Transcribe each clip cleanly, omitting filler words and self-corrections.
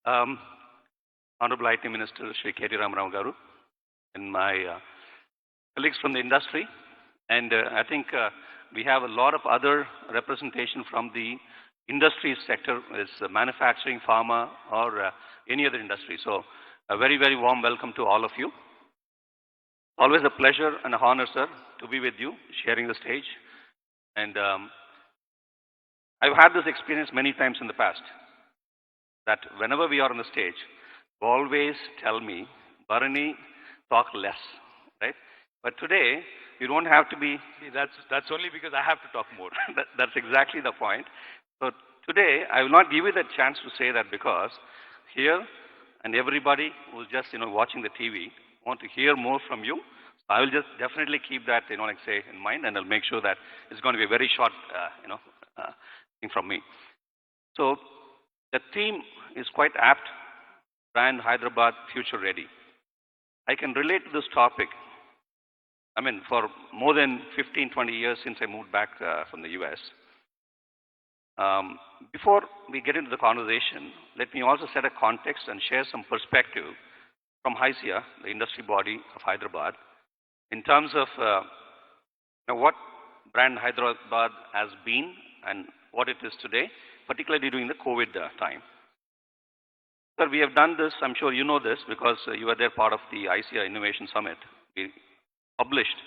Um, Honorable IT Minister Shri KTR Garu and my colleagues from the industry, and I think we have a lot of other representation from the industry sector, is manufacturing, pharma, or any other industry. So a very, very warm welcome to all of you. Always a pleasure and a honor, sir, to be with you, sharing the stage. And I've had this experience many times in the past, that whenever we are on the stage, always tell me, Bharani, talk less, right? But today, you don't have to be. See, that's only because I have to talk more. That's exactly the point. So today, I will not give you the chance to say that, because here and everybody who's just watching the TV want to hear more from you. So I will just definitely keep that like say in mind, and I'll make sure that it's going to be a very short thing from me. So the theme is quite apt. Brand Hyderabad Future Ready. I can relate to this topic. I mean, for more than 15, 20 years since I moved back from the US. Before we get into the conversation, let me also set a context and share some perspective from HICC, the industry body of Hyderabad, in terms of what Brand Hyderabad has been and what it is today, particularly during the COVID time. Sir, we have done this, I'm sure you know this, because you were there part of the ICR Innovation Summit. We published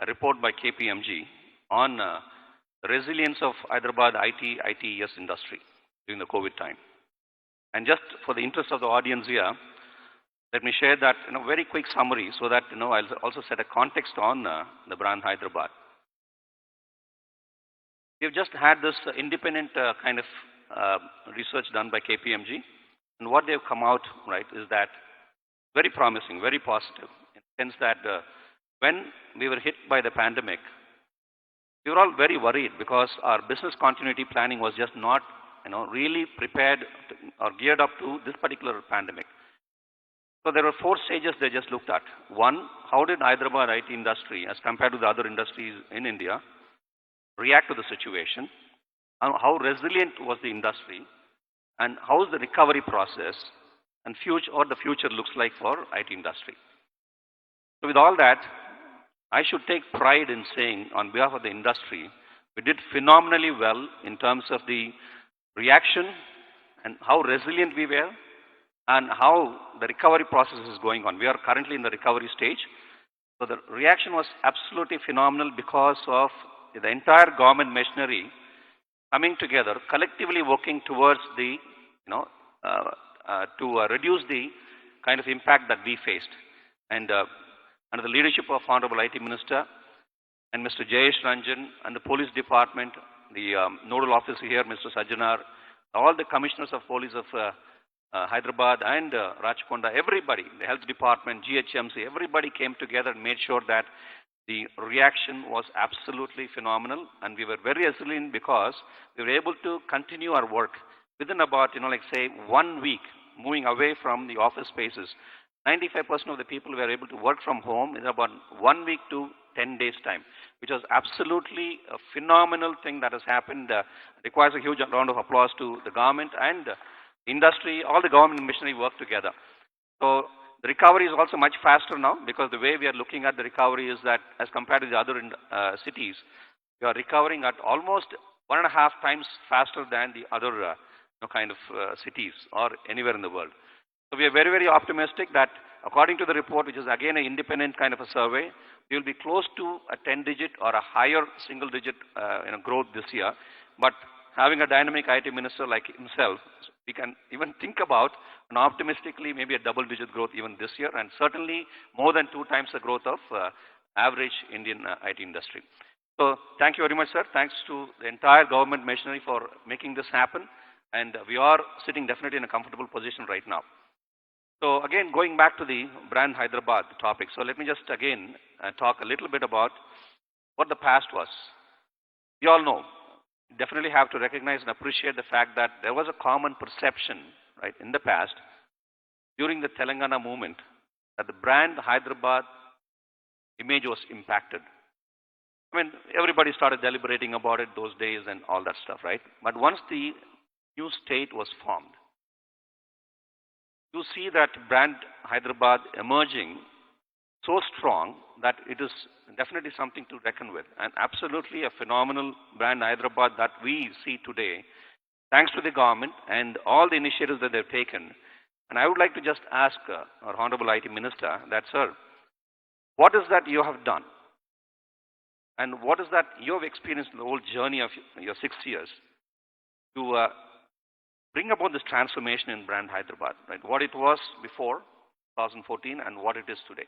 a report by KPMG on the resilience of Hyderabad ITES industry during the COVID time. And just for the interest of the audience here, let me share that in a very quick summary, so that I'll also set a context on the brand Hyderabad. We've just had this independent kind of research done by KPMG. And what they've come out, right, is that very promising, very positive, in the sense that when we were hit by the pandemic, we were all very worried, because our business continuity planning was just not, really prepared or geared up to this particular pandemic. So there were 4 stages they just looked at. One, how did Hyderabad IT industry, as compared to the other industries in India, react to the situation? How resilient was the industry? And how is the recovery process, and what the future looks like for IT industry. So with all that, I should take pride in saying, on behalf of the industry, we did phenomenally well in terms of the reaction and how resilient we were, and how the recovery process is going on. We are currently in the recovery stage. So the reaction was absolutely phenomenal, because of the entire government machinery coming together, collectively working towards the, to reduce the kind of impact that we faced. And under the leadership of Honorable IT Minister and Mr. Jayesh Ranjan and the police department, the nodal officer here, Mr. Sajjanar, all the commissioners of police of Hyderabad and Rajkonda, everybody, the health department, GHMC, everybody came together and made sure that the reaction was absolutely phenomenal, and we were very resilient, because we were able to continue our work within about, like say 1 week, moving away from the office spaces. 95% of the people were able to work from home in about 1 week to 10 days time, which was absolutely a phenomenal thing that has happened. Requires a huge round of applause to the government and industry. All the government machinery work together. So the recovery is also much faster now, because the way we are looking at the recovery is that, as compared to the other cities, we are recovering at almost 1.5 times faster than the other kind of cities or anywhere in the world. So we are very, very optimistic that, according to the report, which is again an independent kind of a survey, we will be close to a 10-digit or a higher single-digit growth this year. But having a dynamic IT minister like himself, we can even think about, and optimistically, maybe a double-digit growth even this year, and certainly more than 2 times the growth of average Indian IT industry. So thank you very much, sir. Thanks to the entire government machinery for making this happen. And we are sitting definitely in a comfortable position right now. So again, going back to the brand Hyderabad topic. So let me just again talk a little bit about what the past was. We all know, definitely have to recognize and appreciate the fact that there was a common perception, right, in the past, during the Telangana movement, that the brand Hyderabad image was impacted. I mean, everybody started deliberating about it those days and all that stuff, right? But once the new state was formed, you see that brand Hyderabad emerging so strong that it is definitely something to reckon with, and absolutely a phenomenal brand Hyderabad that we see today, thanks to the government and all the initiatives that they've taken. And I would like to just ask our Honorable IT Minister that, sir, what is that you have done? And what is that you have experienced in the whole journey of your 6 years to bring about this transformation in brand Hyderabad, right? What it was before 2014 and what it is today.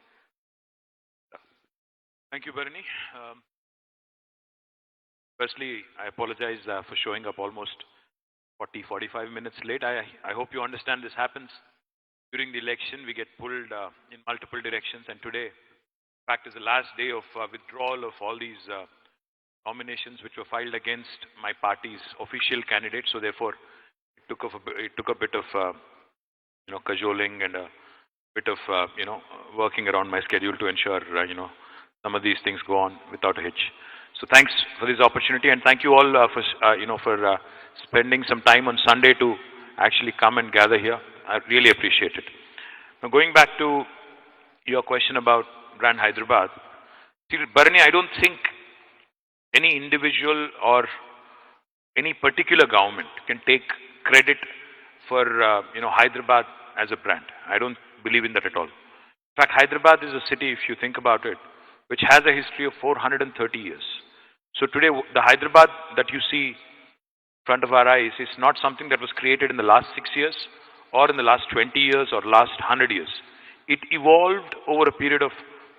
Thank you, Bharani. Firstly, I apologize for showing up almost 45 minutes late. I hope you understand this happens during the election. We get pulled in multiple directions, and today, in fact, is the last day of withdrawal of all these nominations which were filed against my party's official candidate. So therefore, it took a bit of cajoling and a bit of working around my schedule to ensure some of these things go on without a hitch. So thanks for this opportunity, and thank you all for spending some time on Sunday to actually come and gather here. I really appreciate it. Now, going back to your question about brand Hyderabad, see, Bharani, I don't think any individual or any particular government can take credit for Hyderabad as a brand. I don't believe in that at all. In fact, Hyderabad is a city, if you think about it, which has a history of 430 years. So today, the Hyderabad that you see in front of our eyes is not something that was created in the last 6 years or in the last 20 years or last 100 years. It evolved over a period of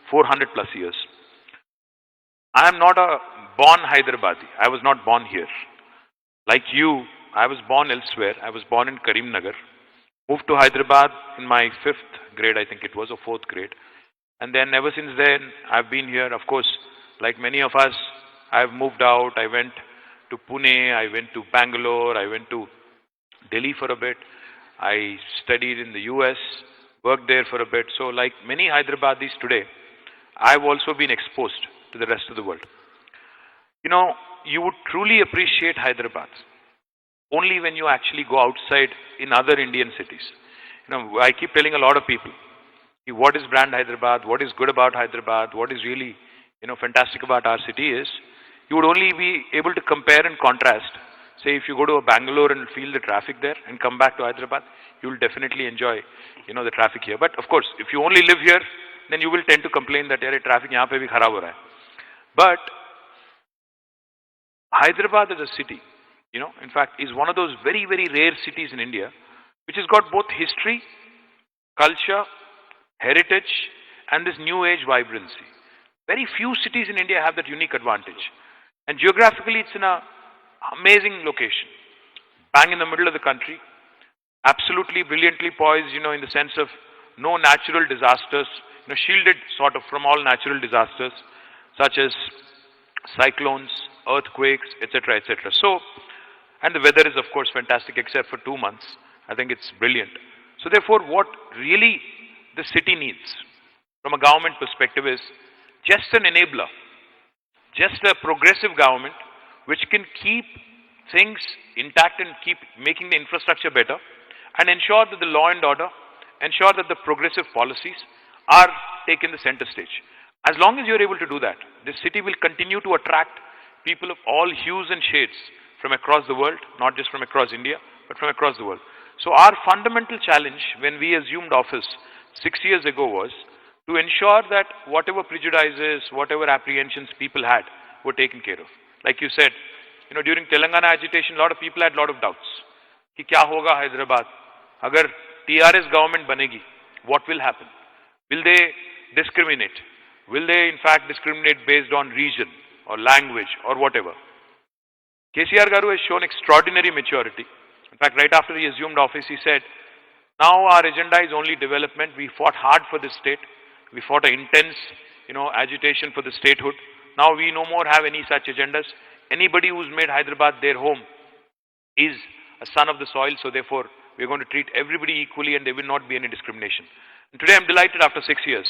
400 plus years. I am not a born Hyderabadi. I was not born here. Like you, I was born elsewhere. I was born in Karimnagar. Moved to Hyderabad in my 5th grade, I think it was, or 4th grade. And then ever since then, I've been here. Of course, like many of us, I've moved out. I went to Pune. I went to Bangalore. I went to Delhi for a bit. I studied in the US, worked there for a bit. So like many Hyderabadis today, I've also been exposed to the rest of the world. You would truly appreciate Hyderabad only when you actually go outside in other Indian cities. I keep telling a lot of people, what is brand Hyderabad, what is good about Hyderabad, what is really, fantastic about our city is, you would only be able to compare and contrast. Say if you go to a Bangalore and feel the traffic there and come back to Hyderabad, you will definitely enjoy, the traffic here. But of course, if you only live here, then you will tend to complain that traffic yahan pe bhi kharab ho raha hai. But Hyderabad as a city, in fact, is one of those very, very rare cities in India, which has got both history, culture, heritage, and this new age vibrancy. Very few cities in India have that unique advantage. And geographically, it's in an amazing location, bang in the middle of the country, absolutely brilliantly poised, in the sense of no natural disasters, shielded sort of from all natural disasters, such as cyclones, earthquakes, etc., etc. So, and the weather is of course fantastic except for 2 months. I think it's brilliant. So therefore, what really the city needs from a government perspective is just an enabler, just a progressive government which can keep things intact and keep making the infrastructure better and ensure that the law and order, ensure that the progressive policies are taken the center stage. As long as you're able to do that, this city will continue to attract people of all hues and shades from across the world, not just from across India, but from across the world. So our fundamental challenge when we assumed office 6 years ago was to ensure that whatever prejudices, whatever apprehensions people had were taken care of. Like you said, during Telangana agitation, a lot of people had a lot of doubts. Ki kya hoga Hyderabad? Agar TRS government banegi, what will happen? Will they discriminate? Will they in fact discriminate based on region or language or whatever? KCR Garu has shown extraordinary maturity. In fact, right after he assumed office, he said, now our agenda is only development. We fought hard for this state. We fought an intense, agitation for the statehood. Now we no more have any such agendas. Anybody who's made Hyderabad their home is a son of the soil. So therefore, we're going to treat everybody equally and there will not be any discrimination. And today I'm delighted after 6 years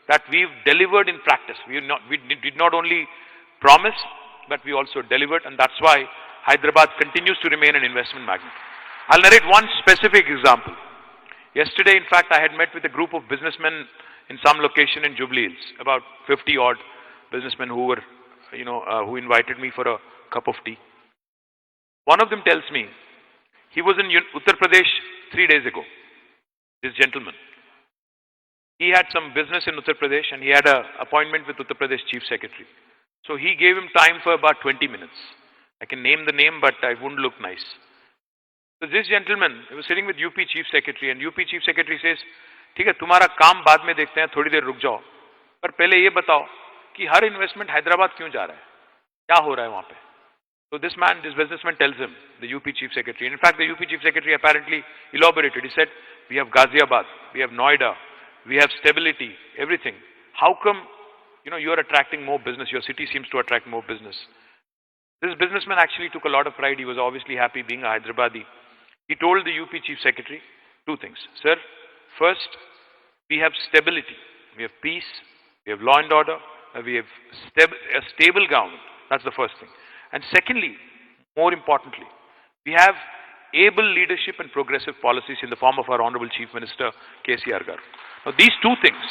that we've delivered in practice. We did not only promise, but we also delivered, and that's why Hyderabad continues to remain an investment magnet. I'll narrate one specific example. Yesterday, in fact, I had met with a group of businessmen in some location in Jubilee Hills, about 50 odd businessmen who were, who invited me for a cup of tea. One of them tells me, he was in Uttar Pradesh 3 days ago, this gentleman. He had some business in Uttar Pradesh and he had an appointment with Uttar Pradesh Chief Secretary. So he gave him time for about 20 minutes. I can name the name, but it wouldn't look nice. So this gentleman, he was sitting with UP Chief Secretary, and UP Chief Secretary says, ठीक है तुम्हारा काम बाद में देखते हैं, थोड़ी देर रुक जाओ, पर पहले ये बताओ कि हर इन्वेस्टमेंट हैदराबाद क्यों जा रहा है, क्या हो रहा है वहाँ पे. So this businessman tells him, the UP Chief Secretary. In fact, the UP Chief Secretary apparently elaborated. He said, we have Ghaziabad, we have Noida, we have stability, everything. How come, you are attracting more business? Your city seems to attract more business. This businessman actually took a lot of pride. He was obviously happy being a Hyderabadi. He told the UP Chief Secretary 2 things. Sir, first, we have stability. We have peace. We have law and order. We have a stable government. That's the first thing. And secondly, more importantly, we have able leadership and progressive policies in the form of our Honorable Chief Minister, KCR garu. Now, these 2 things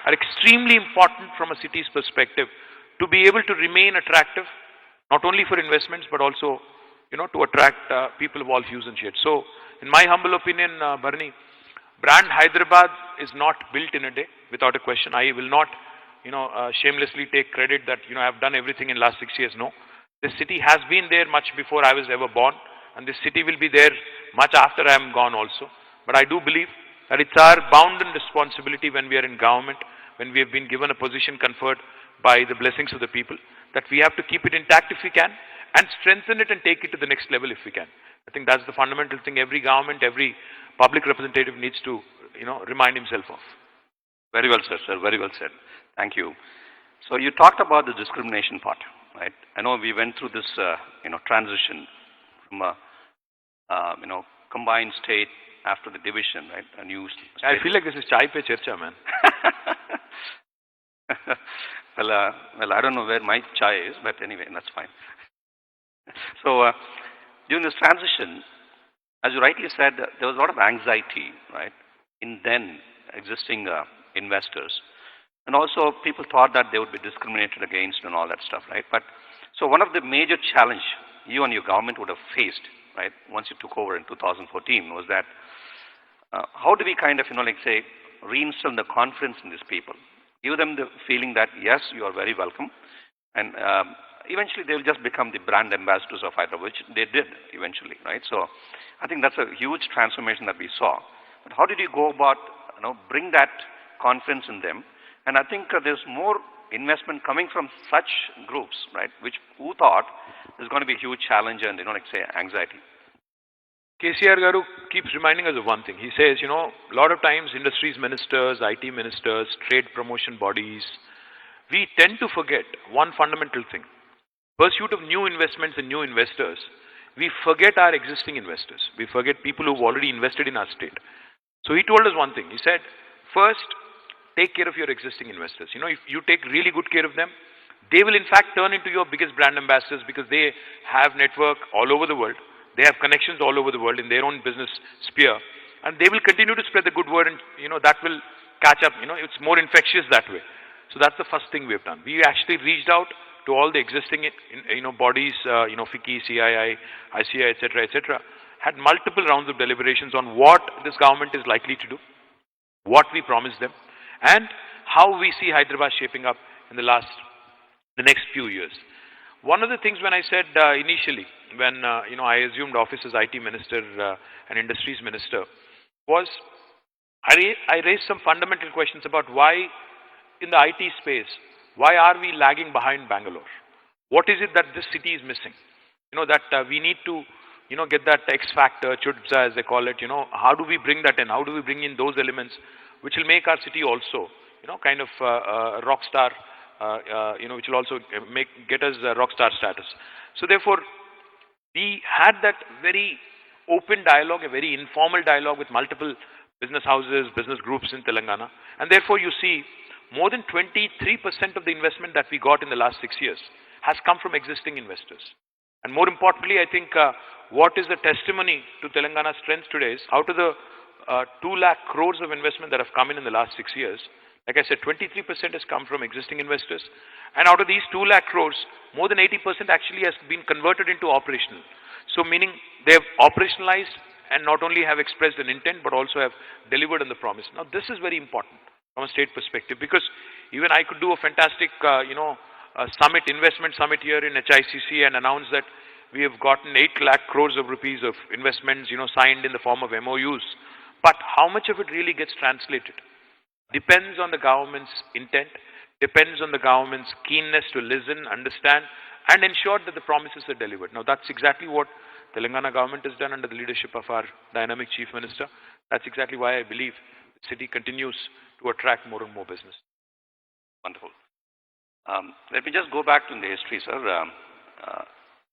are extremely important from a city's perspective to be able to remain attractive, not only for investments, but also, to attract people of all hues and shades. So, in my humble opinion, Bharani, brand Hyderabad is not built in a day, without a question. I will not, shamelessly take credit that, I've done everything in last 6 years. No. This city has been there much before I was ever born, and this city will be there much after I am gone also. But I do believe that it's our bounden responsibility when we are in government, when we have been given a position conferred by the blessings of the people, that we have to keep it intact if we can, and strengthen it and take it to the next level if we can. I think that's the fundamental thing every government, every public representative needs to, remind himself of. Very well said, sir. Very well said. Thank you. So you talked about the discrimination part, right? I know we went through this, transition from a, combined state after the division, right? A new state. I feel like this is chai pe charcha, man. Well, I don't know where my chai is, but anyway, that's fine. So, during this transition, as you rightly said, there was a lot of anxiety, right, in then existing investors. And also, people thought that they would be discriminated against and all that stuff, right? But, so one of the major challenge you and your government would have faced, right, once you took over in 2014 was that, how do we kind of, say, reinstill the confidence in these people? Give them the feeling that, yes, you are very welcome. And eventually they will just become the brand ambassadors of Hyderabad, which they did eventually, right? So I think that's a huge transformation that we saw. But how did you go about, bring that confidence in them? And I think there's more investment coming from such groups, right, who thought there's going to be a huge challenge and, say, anxiety. KCR garu keeps reminding us of one thing. He says, a lot of times industries ministers, IT ministers, trade promotion bodies, we tend to forget one fundamental thing. Pursuit of new investments and new investors, we forget our existing investors. We forget people who've already invested in our state. So he told us one thing. He said, first, take care of your existing investors. If you take really good care of them, they will in fact turn into your biggest brand ambassadors because they have network all over the world. They have connections all over the world in their own business sphere. And they will continue to spread the good word and, that will catch up. It's more infectious that way. So that's the first thing we have done. We actually reached out to all the existing, bodies, HICC, CII, ICI, etc., had multiple rounds of deliberations on what this government is likely to do, what we promised them, and how we see Hyderabad shaping up in the next few years. One of the things when I said initially, when I assumed office as IT Minister and Industries Minister, was I raised some fundamental questions about why in the IT space, why are we lagging behind Bangalore? What is it that this city is missing? That we need to, get that X factor, chudza as they call it, how do we bring that in? How do we bring in those elements which will make our city also, kind of rock star, which will also get us rock star status. So therefore, we had that very open dialogue, a very informal dialogue with multiple business houses, business groups in Telangana. And therefore, you see, more than 23% of the investment that we got in the last 6 years has come from existing investors. And more importantly, I think what is the testimony to Telangana's strength today is out of the 2 lakh crores of investment that have come in the last 6 years. Like I said, 23% has come from existing investors. And out of these 2 lakh crores, more than 80% actually has been converted into operational. So meaning they have operationalized and not only have expressed an intent, but also have delivered on the promise. Now this is very important from a state perspective, because even I could do a fantastic, summit, investment summit here in HICC and announce that we have gotten 8 lakh crores of rupees of investments, signed in the form of MOUs. But how much of it really gets translated depends on the government's intent, depends on the government's keenness to listen, understand, and ensure that the promises are delivered. Now that's exactly what Telangana government has done under the leadership of our dynamic Chief Minister. That's exactly why I believe the city continues to attract more and more business. Wonderful. Let me just go back to the history, sir.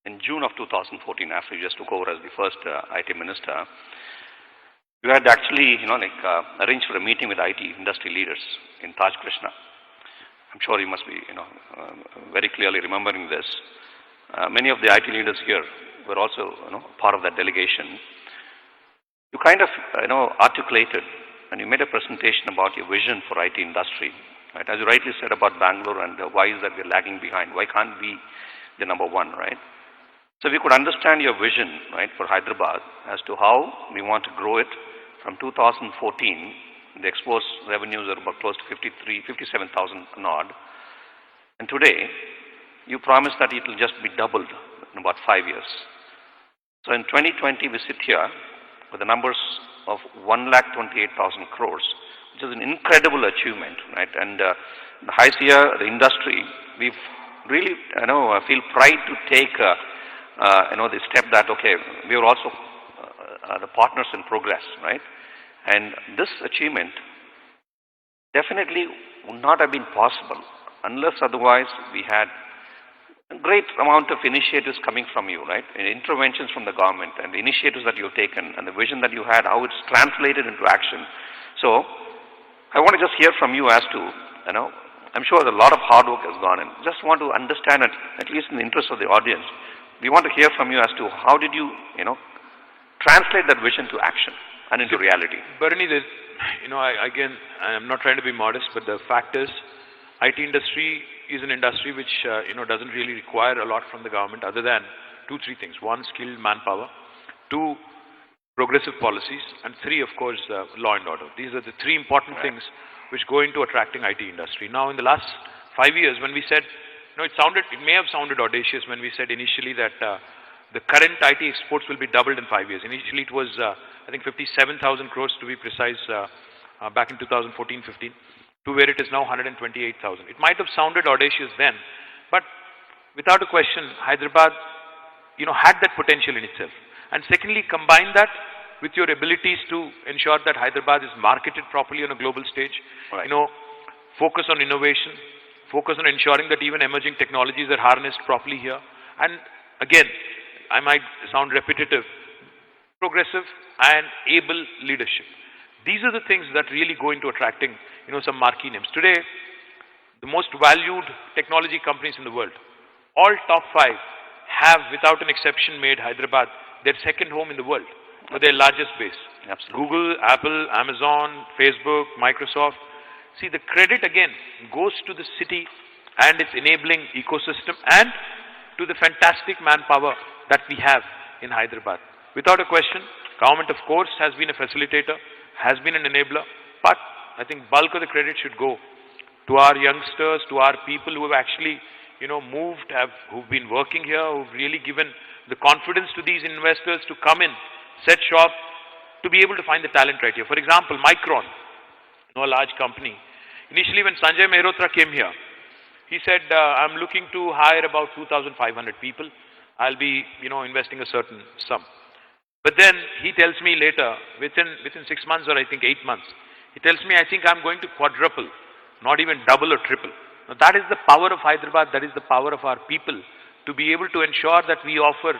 In June of 2014, after you just took over as the first IT minister, you had actually, arranged for a meeting with IT industry leaders in Taj Krishna. I'm sure you must be, very clearly remembering this. Many of the IT leaders here were also, part of that delegation. You kind of, articulated and you made a presentation about your vision for IT industry. Right? As you rightly said about Bangalore and why is that we're lagging behind? Why can't we be the number one, right? So we could understand your vision, right, for Hyderabad as to how we want to grow it. From 2014, the exports revenues are about close to 57,000 and odd. And today, you promised that it will just be doubled in about 5 years. So in 2020, we sit here with the numbers of 1,28,000 crores, which is an incredible achievement, right? And the HICC, the industry, we've really, feel pride to take, the step that, okay, we are also the partners in progress, right? And this achievement definitely would not have been possible unless otherwise we had a great amount of initiatives coming from you, right? And interventions from the government and the initiatives that you've taken and the vision that you had, how it's translated into action. So I want to just hear from you as to, I'm sure a lot of hard work has gone in. Just want to understand it, at least in the interest of the audience. We want to hear from you as to how did you, translate that vision to action and into reality. Bernie, I'm not trying to be modest, but the fact is, IT industry is an industry which, doesn't really require a lot from the government other than 2-3 things. 1, skilled manpower. 2, progressive policies. And 3, of course, law and order. These are the 3 important things which go into attracting IT industry. Now, in the last 5 years, when we said, it may have sounded audacious when we said initially that the current IT exports will be doubled in 5 years. Initially, it was, I think, 57,000 crores to be precise, back in 2014-15, to where it is now 128,000. It might have sounded audacious then, but without a question, Hyderabad, had that potential in itself. And secondly, combine that with your abilities to ensure that Hyderabad is marketed properly on a global stage. Right. Focus on innovation, focus on ensuring that even emerging technologies are harnessed properly here. And again, I might sound repetitive, progressive and able leadership. These are the things that really go into attracting, some marquee names. Today, the most valued technology companies in the world, all top 5, have, without an exception, made Hyderabad their second home in the world, for their largest base. Absolutely. Google, Apple, Amazon, Facebook, Microsoft. See, the credit again goes to the city and its enabling ecosystem and to the fantastic manpower that we have in Hyderabad. Without a question, government of course has been a facilitator, has been an enabler, but I think bulk of the credit should go to our youngsters, to our people who have actually, moved, who've been working here, who've really given the confidence to these investors to come in, set shop, to be able to find the talent right here. For example, Micron, a large company. Initially when Sanjay Mehrotra came here, he said, I'm looking to hire about 2,500 people. I'll be, investing a certain sum. But then he tells me later, within 6 months or I think 8 months, he tells me, I think I'm going to quadruple, not even double or triple. Now that is the power of Hyderabad, that is the power of our people, to be able to ensure that we offer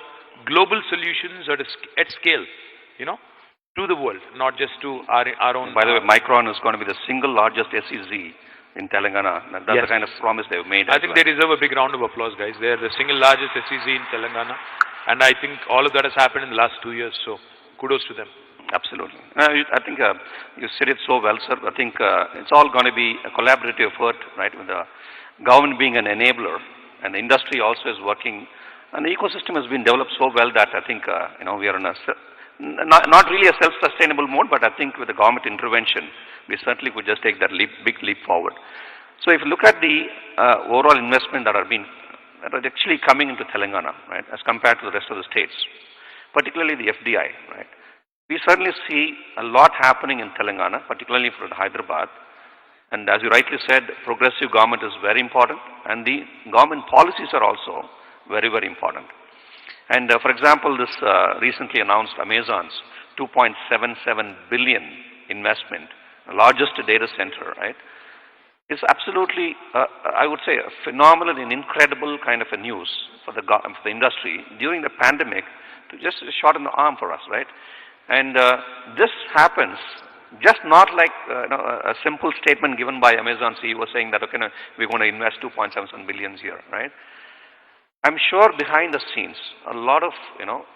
global solutions at scale, to the world, not just to our own. By the way, Micron is going to be the single largest SEZ in Telangana. That's the kind of promise they've made. I think they deserve a big round of applause, guys. They're the single largest SEZ in Telangana. And I think all of that has happened in the last 2 years. So kudos to them. Absolutely. I think you said it so well, sir. I think it's all going to be a collaborative effort, right, with the government being an enabler, and the industry also is working, and the ecosystem has been developed so well that I think, we are in a, not really a self-sustainable mode, but I think with the government intervention, we certainly could just take that big leap forward. So if you look at the overall investment that are actually coming into Telangana, right, as compared to the rest of the states, particularly the FDI, right, we certainly see a lot happening in Telangana, particularly for Hyderabad. And as you rightly said, progressive government is very important, and the government policies are also very, very important. And for example, this recently announced Amazon's 2.77 billion investment, the largest data center, right, is absolutely, I would say, a phenomenal and incredible kind of a news for the industry during the pandemic, to just shot in the arm for us, right? And this happens just not like a simple statement given by Amazon CEO saying that, okay, no, we're going to invest 2.77 billion here, right? I'm sure behind the scenes, a lot of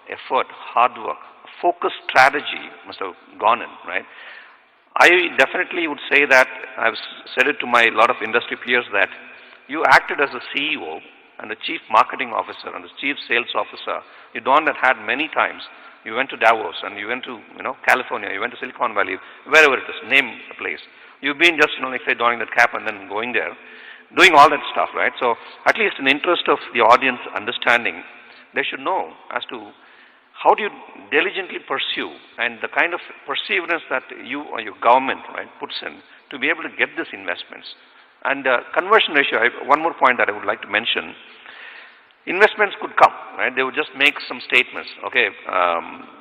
effort, hard work, focused strategy must have gone in, right? I definitely would say that, I've said it to my lot of industry peers, that you acted as a CEO and the chief marketing officer and the chief sales officer. You done that had many times. You went to Davos and you went to California, you went to Silicon Valley, wherever it is, name a place. You've been just like say donning that cap and then going there, doing all that stuff, right? So at least in the interest of the audience understanding, they should know as to how do you diligently pursue and the kind of perseverance that you or your government, right, puts in to be able to get these investments. And conversion ratio, one more point that I would like to mention. Investments could come, right? They would just make some statements, okay?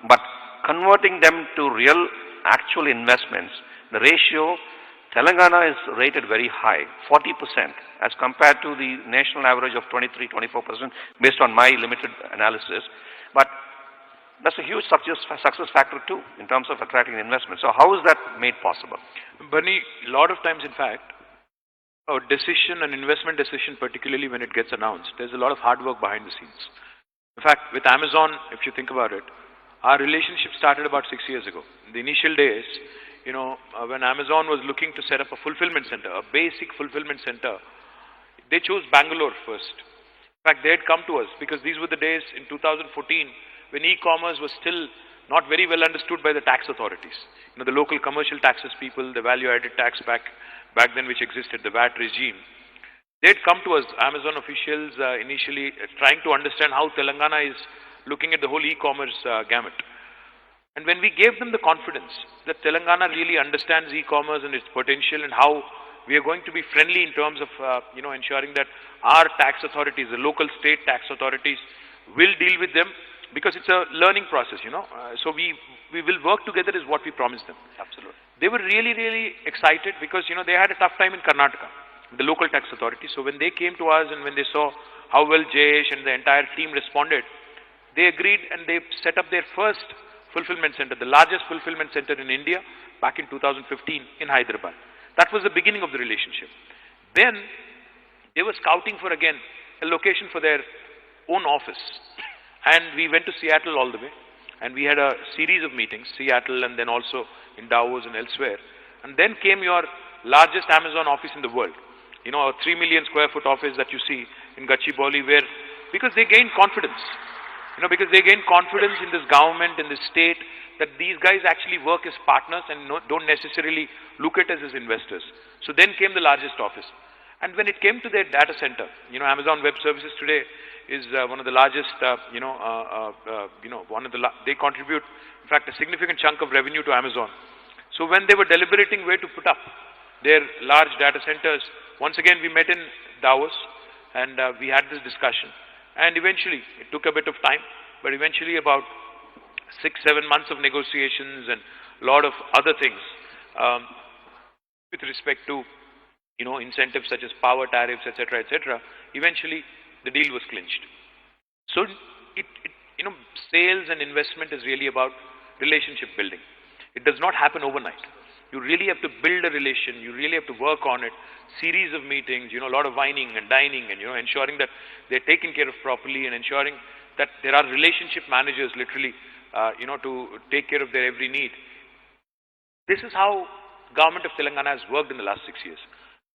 But converting them to real, actual investments, the ratio, Telangana is rated very high, 40%, as compared to the national average of 23-24%, based on my limited analysis. But that's a huge success factor too, in terms of attracting investment. So how is that made possible? Bernie, a lot of times, in fact, a decision, an investment decision, particularly when it gets announced, there's a lot of hard work behind the scenes. In fact, with Amazon, if you think about it, our relationship started about 6 years ago. In the initial days, when Amazon was looking to set up a fulfillment center, a basic fulfillment center, they chose Bangalore first. In fact, they had come to us because these were the days in 2014 when e-commerce was still not very well understood by the tax authorities. The local commercial taxes people, the value-added tax back then which existed, the VAT regime. They had come to us, Amazon officials, initially trying to understand how Telangana is looking at the whole e-commerce gamut. And when we gave them the confidence that Telangana really understands e-commerce and its potential and how we are going to be friendly in terms of, ensuring that our tax authorities, the local state tax authorities, will deal with them, because it's a learning process, So we will work together is what we promised them. Absolutely. They were really, really excited because, they had a tough time in Karnataka, the local tax authority. So when they came to us and when they saw how well Jayesh and the entire team responded, they agreed and they set up their first fulfillment center, the largest fulfillment center in India, back in 2015 in Hyderabad. That was the beginning of the relationship. Then they were scouting for, again, a location for their own office. And we went to Seattle all the way. And we had a series of meetings, Seattle and then also in Davos and elsewhere. And then came your largest Amazon office in the world. A 3 million square foot office that you see in Gachibowli, where, because they gained confidence. Because they gained confidence in this government, in this state, that these guys actually work as partners and don't necessarily look at us as investors. So then came the largest office. And when it came to their data center, Amazon Web Services today is one of the largest, they contribute, in fact, a significant chunk of revenue to Amazon. So when they were deliberating where to put up their large data centers, once again we met in Davos and we had this discussion. And eventually, it took a bit of time, but eventually about 6-7 months of negotiations and a lot of other things with respect to, incentives such as power tariffs, etc., eventually the deal was clinched. So, sales and investment is really about relationship building. It does not happen overnight. You really have to build a relation. You really have to work on it. Series of meetings, a lot of wining and dining and, ensuring that they're taken care of properly and ensuring that there are relationship managers literally to take care of their every need. This is how government of Telangana has worked in the last 6 years.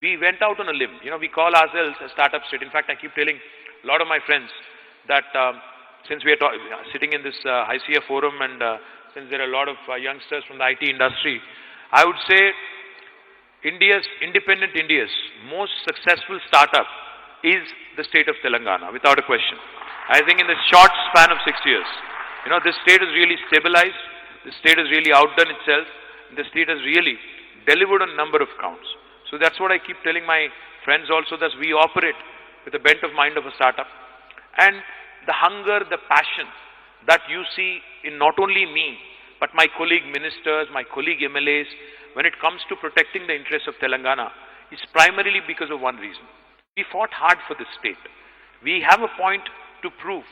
We went out on a limb. We call ourselves a startup state. In fact, I keep telling a lot of my friends that since we are sitting in this HICC forum and since there are a lot of youngsters from the IT industry, I would say independent India's most successful startup is the state of Telangana, without a question. I think in the short span of 6 years, this state has really stabilized, the state has really outdone itself, the state has really delivered on a number of counts. So that's what I keep telling my friends also, that we operate with the bent of mind of a startup. And the hunger, the passion that you see in not only me, but my colleague ministers, my colleague MLAs, when it comes to protecting the interests of Telangana, is primarily because of one reason. We fought hard for this state. We have a point to prove,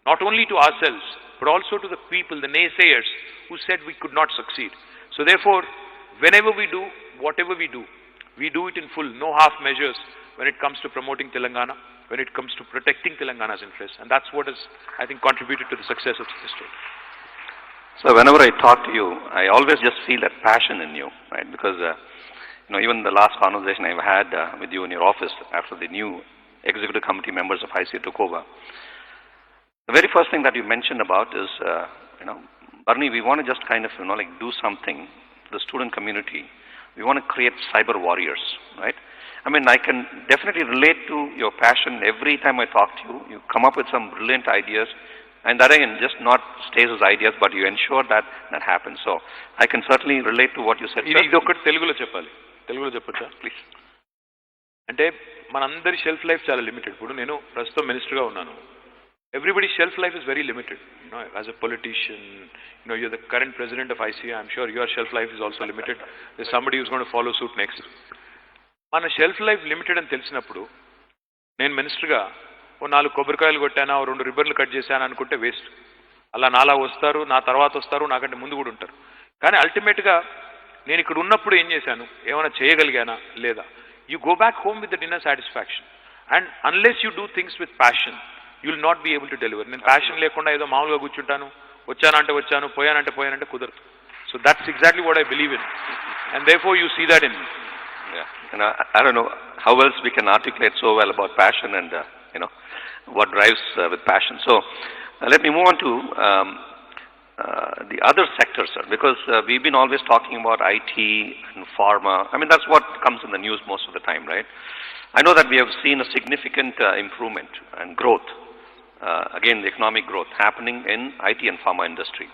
not only to ourselves, but also to the people, the naysayers, who said we could not succeed. So therefore, whenever we do, whatever we do it in full, no half measures when it comes to promoting Telangana, when it comes to protecting Telangana's interests. And that's what has, I think, contributed to the success of the state. So whenever I talk to you, I always just feel that passion in you, right? Because, even the last conversation I've had with you in your office after the new executive committee members of HICC took over, the very first thing that you mentioned about is, Barney, we want to just kind of, do something for the student community. We want to create cyber warriors, right? I mean, I can definitely relate to your passion. Every time I talk to you, you come up with some brilliant ideas. And that again, just not stays as ideas, but you ensure that that happens. So, I can certainly relate to what you said. ఇది ఒకటి తెలుగులో చెప్పాలి. తెలుగులో చెప్పొచ్చా? Please. అంటే మనందరి shelf life చాలా limited. ఇప్పుడు నేను ప్రస్తుతం మినిస్టర్గా ఉన్నాను. Everybody's shelf life is very limited. As a politician, you're the current president of ICI. I'm sure your shelf life is also limited. There's somebody who's going to follow suit next. మన shelf life limited అని తెలిసినప్పుడు నేను మినిస్టర్గా ఓ 4 కొబ్బరికాయలు కొట్టానా, ఓ 2 రిబ్బన్లు cut చేశాను అనుకుంటే waste. అలా నాలా వస్తారు, నా తర్వాత వస్తారు, నాకంటే ముందు కూడా ఉంటారు. కానీ అల్టిమేట్గా నేను ఇక్కడ ఉన్నప్పుడు ఏం చేశాను, ఏమైనా చేయగలిగానా లేదా? You go back home with the inner satisfaction. And unless you do things with passion, you will not be able to deliver. నేను ప్యాషన్ లేకుండా ఏదో మామూలుగా కూర్చుంటాను, వచ్చానంటే వచ్చాను, పోయానంటే కుదరదు. So that's exactly what I believe in. And therefore you see that in me. I don't know how else we can articulate so well about passion and, what drives with passion. So, let me move on to the other sectors, sir, because we've been always talking about IT and pharma. I mean, that's what comes in the news most of the time, right? I know that we have seen a significant improvement and growth, again, the economic growth happening in IT and pharma industry.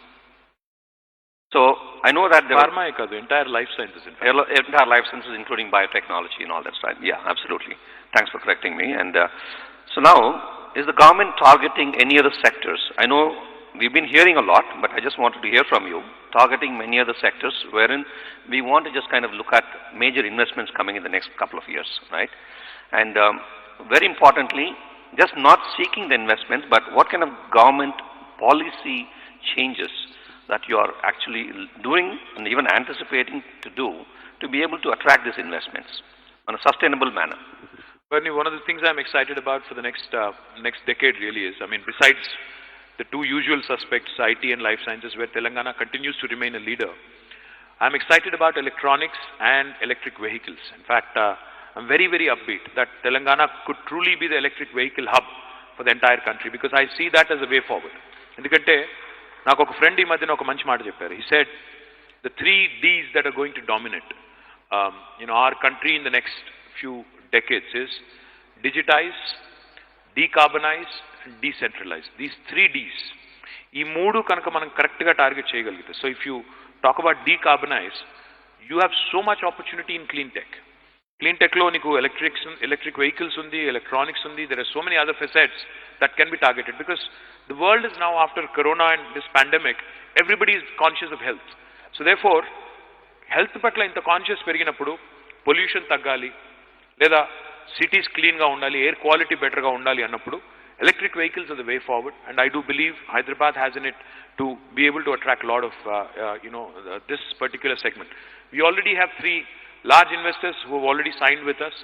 So, I know that pharma the entire life sciences, in fact. Entire life sciences, including biotechnology and all that stuff. Yeah, absolutely. Thanks for correcting me. And so now, is the government targeting any other sectors? I know we've been hearing a lot, but I just wanted to hear from you, targeting many other sectors wherein we want to just kind of look at major investments coming in the next couple of years, right? And very importantly, just not seeking the investments, but what kind of government policy changes that you are actually doing and even anticipating to do to be able to attract these investments on a sustainable manner? Bernie, one of the things I'm excited about for the next decade really is, besides the two usual suspects, IT and life sciences, where Telangana continues to remain a leader, I'm excited about electronics and electric vehicles. In fact, I'm very, very upbeat that Telangana could truly be the electric vehicle hub for the entire country, because I see that as a way forward. ఎందుకంటే నాకు ఒక friend ఈ మధ్యన ఒక మంచి మాట చెప్పారు. He said the 3 Ds that are going to dominate our country in the next few decades is digitize, decarbonize and decentralize. These 3 Ds. ఈ 3 కనుక మనం కరెక్ట్గా టార్గెట్ చేయగలిగితే, so if you talk about decarbonize, you have so much opportunity in clean tech. Clean tech లో నీకు electric vehicles ఉంది, electronics ఉంది, there are so many other facets that can be targeted, because the world is now, after corona and this pandemic, everybody is conscious of health. So therefore, health పట్ల ఇంత conscious పెరిగినప్పుడు pollution తగ్గాలి, లేదా cities క్లీన్గా ఉండాలి, air quality బెటర్గా ఉండాలి అన్నప్పుడు electric vehicles are the way forward. And I do believe Hyderabad has in it to be able to attract a lot of, this particular segment. We already have 3 large investors who have already signed with us.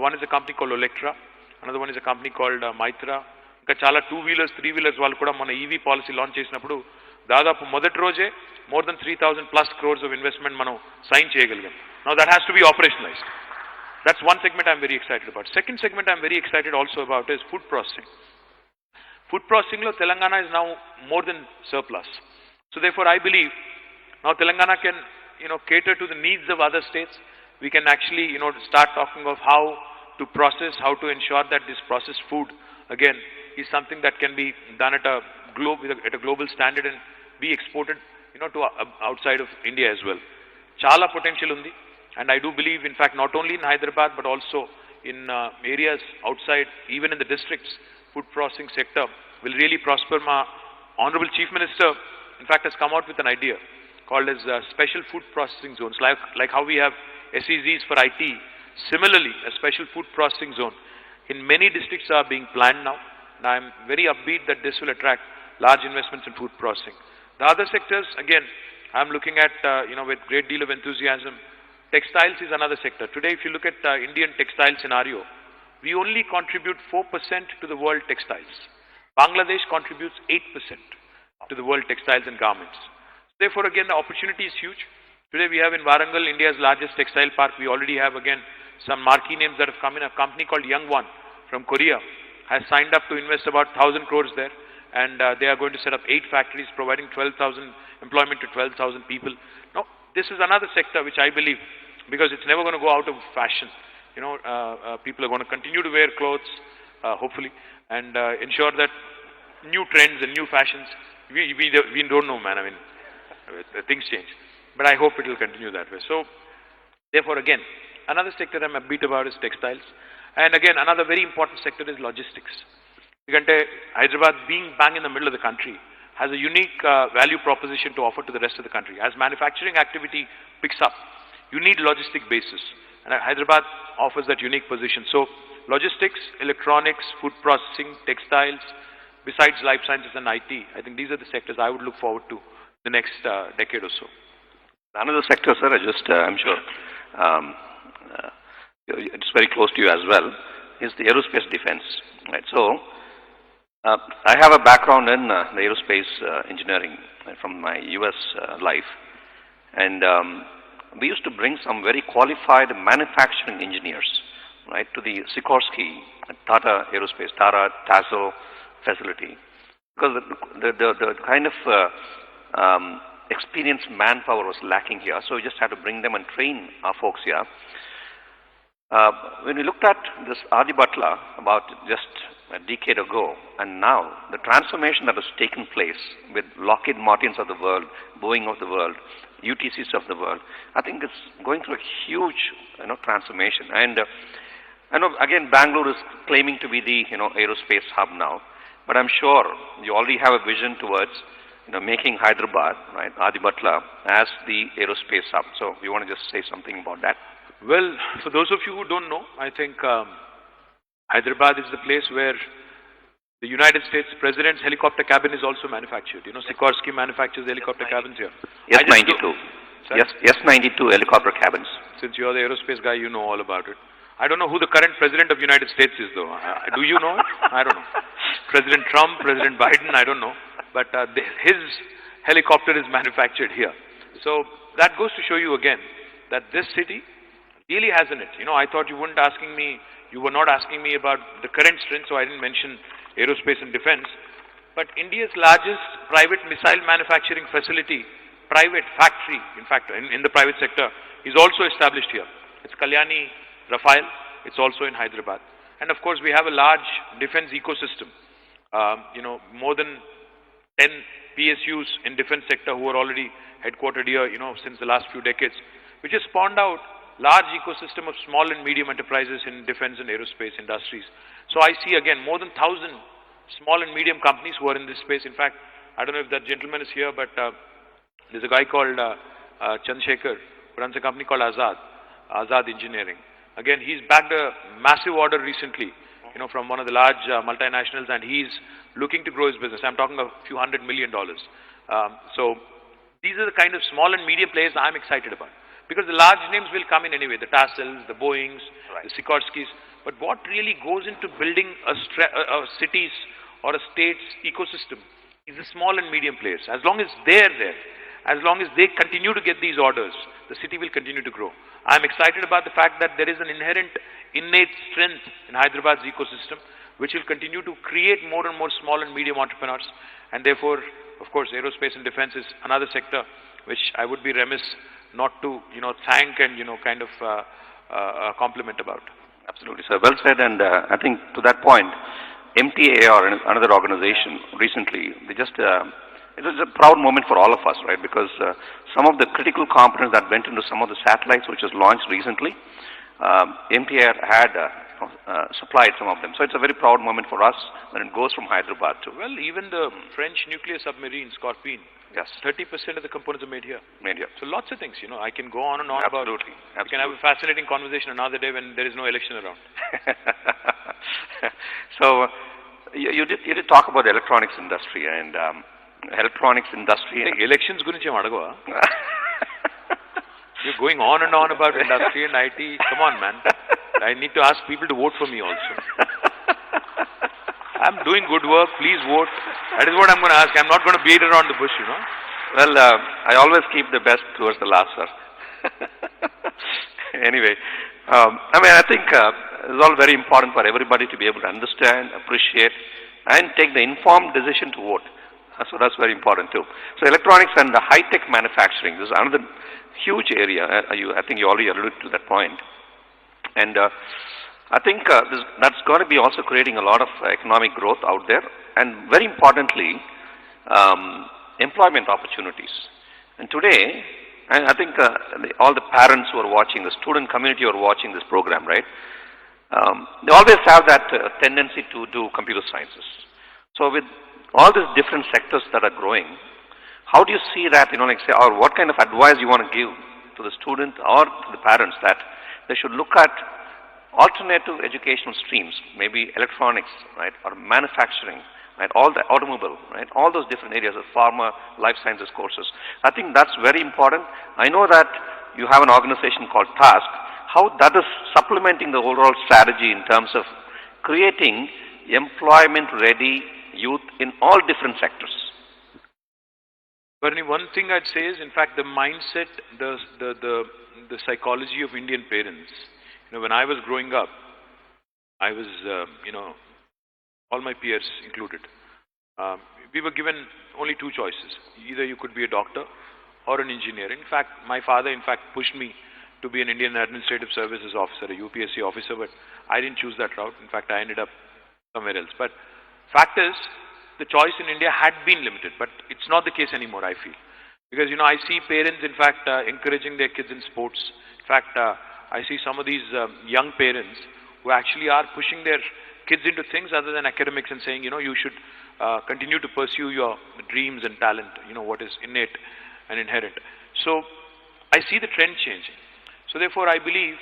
One is a company called Electra, another one is a company called Mitra. ఇంకా చాలా 2-wheelers, 3-wheelers వాళ్ళు కూడా మన EV policy launch చేసినప్పుడు దాదాపు మొదటి రోజే more than 3,000 plus crores of investment మనం sign చేయగలిగాం. Now that has to be operationalized. That's one segment I'm very excited about. Second segment I'm very excited also about is food processing. Food processing lo Telangana is now more than surplus. So therefore I believe now Telangana can, cater to the needs of other states. We can actually, start talking of how to process, how to ensure that this processed food again is something that can be done at a global standard and be exported, to outside of India as well. Chala potential undi, and I do believe, in fact, not only in Hyderabad but also in areas outside, even in the districts, food processing sector will really prosper. My Honorable Chief Minister, in fact, has come out with an idea called as special food processing zones, like how we have SEZs for IT. Similarly, a special food processing zone in many districts are being planned now, and I am very upbeat that this will attract large investments in food processing. The other sectors, again, I am looking at, with great deal of enthusiasm. Textiles is another sector. Today, if you look at Indian textile scenario, we only contribute 4% to the world textiles. Bangladesh contributes 8% to the world textiles and garments. Therefore, again, the opportunity is huge. Today, we have in Warangal, India's largest textile park. We already have, again, some marquee names that have come in. A company called Young One from Korea has signed up to invest about 1,000 crores there. And they are going to set up 8 factories, providing 12,000 employment to 12,000 people. Now, this is another sector which I believe, because it's never going to go out of fashion. People are going to continue to wear clothes, hopefully, and ensure that new trends and new fashions, we don't know, man. I mean, things change. But I hope it will continue that way. So, therefore, again, another sector I'm upbeat about is textiles. And again, another very important sector is logistics. Hyderabad, being bang in the middle of the country, has a unique value proposition to offer to the rest of the country. As manufacturing activity picks up, you need logistic basis, and Hyderabad offers that unique position. So, logistics, electronics, food processing, textiles, besides life sciences and IT, I think these are the sectors I would look forward to the next decade or so. Another sector, sir, I'm sure it's very close to you as well, is the aerospace defense. Right. So, I have a background in the aerospace engineering from my US life, and we used to bring some very qualified manufacturing engineers, right, to the Sikorsky, Tata Aerospace, Tata Tasso facility, because the kind of experienced manpower was lacking here, so we just had to bring them and train our folks here. When we looked at this Adi Butler about just a decade ago, and now the transformation that has taken place with Lockheed Martins of the world, Boeing of the world, UTCs of the world, I think it's going through a huge, transformation. And I know again Bangalore is claiming to be the aerospace hub now, but I'm sure you already have a vision towards making Hyderabad, right, Adi Butler, as the aerospace hub. So you want to just say something about that? Well, for those of you who don't know, I think Hyderabad is the place where the United States President's helicopter cabin is also manufactured. Sikorsky manufactures helicopter cabins here. Yes, 92. Yes, 92 helicopter cabins. Since you're the aerospace guy, you know all about it. I don't know who the current President of the United States is, though. Do you know it? I don't know. President Trump, President Biden, I don't know. But his helicopter is manufactured here. So that goes to show you again that this city really has in it. I thought you were not asking me about the current strength, so I didn't mention aerospace and defense. But India's largest private missile manufacturing facility, private factory, in fact, in the private sector, is also established here. It's Kalyani Rafale. It's also in Hyderabad. And of course, we have a large defense ecosystem. More than 10 PSUs in defense sector who are already headquartered here, since the last few decades, which has spawned out large ecosystem of small and medium enterprises in defense and aerospace industries. So I see again more than 1,000 small and medium companies who are in this space. In fact, I don't know if that gentleman is here, but there's a guy called Chandrasekhar who runs a company called Azad Engineering. Again, he's bagged a massive order recently, from one of the large multinationals, and he's looking to grow his business. I'm talking a few $100 million. So these are the kind of small and medium players I'm excited about. Because the large names will come in anyway, the Tassels, the Boeings, right, the Sikorskys. But what really goes into building a city's or a state's ecosystem is the small and medium players. As long as they're there, as long as they continue to get these orders, the city will continue to grow. I'm excited about the fact that there is an inherent, innate strength in Hyderabad's ecosystem, which will continue to create more and more small and medium entrepreneurs. And therefore, of course, aerospace and defense is another sector which I would be remiss not to, thank and, kind of compliment about. Absolutely, sir. Well said. And I think to that point, MTAR, another organization, recently, they just, it was a proud moment for all of us, right? Because some of the critical components that went into some of the satellites which was launched recently, MTAR had supplied some of them. So it's a very proud moment for us when it goes from Hyderabad to... Well, even the French nuclear submarine, Scorpion, yes, 30% of the components are made here. Made here. So lots of things, I can go on and on about. Absolutely. We can have a fascinating conversation another day when there is no election around. So you did talk about the electronics industry and electronics industry. Elections gurinchi adagava. You're going on and on about industry and IT. Come on, man. I need to ask people to vote for me also. I'm doing good work. Please vote. That is what I'm going to ask. I'm not going to beat around the bush, Well, I always keep the best towards the last, sir. Anyway, I think it's all very important for everybody to be able to understand, appreciate, and take the informed decision to vote. So that's very important too. So electronics and the high-tech manufacturing, this is another huge area. I think you already alluded to that point. And I think that's going to be also creating a lot of economic growth out there. And very importantly, employment opportunities. And today, and I think all the parents who are watching, the student community who are watching this program, right? They always have that tendency to do computer sciences. So with all these different sectors that are growing, how do you see that, like say, or what kind of advice you want to give to the student or to the parents that they should look at alternative educational streams, maybe electronics, right, or manufacturing, right, all the automobile, right, all those different areas of pharma, life sciences courses. I think that's very important. I know that you have an organization called TASK, how that is supplementing the overall strategy in terms of creating employment-ready youth in all different sectors. Bernie, one thing I'd say is, in fact, the mindset, the psychology of Indian parents. When I was growing up, I was, all my peers included, we were given only two choices. Either you could be a doctor or an engineer. In fact, my father, pushed me to be an Indian Administrative Services officer, a UPSC officer, but I didn't choose that route. In fact, I ended up somewhere else. But fact is, the choice in India had been limited, but it's not the case anymore, I feel. Because, I see parents, in fact, encouraging their kids in sports. In fact, I see some of these young parents who actually are pushing their kids into things other than academics and saying, you should continue to pursue your dreams and talent, what is innate and inherent. So, I see the trend changing. So, therefore, I believe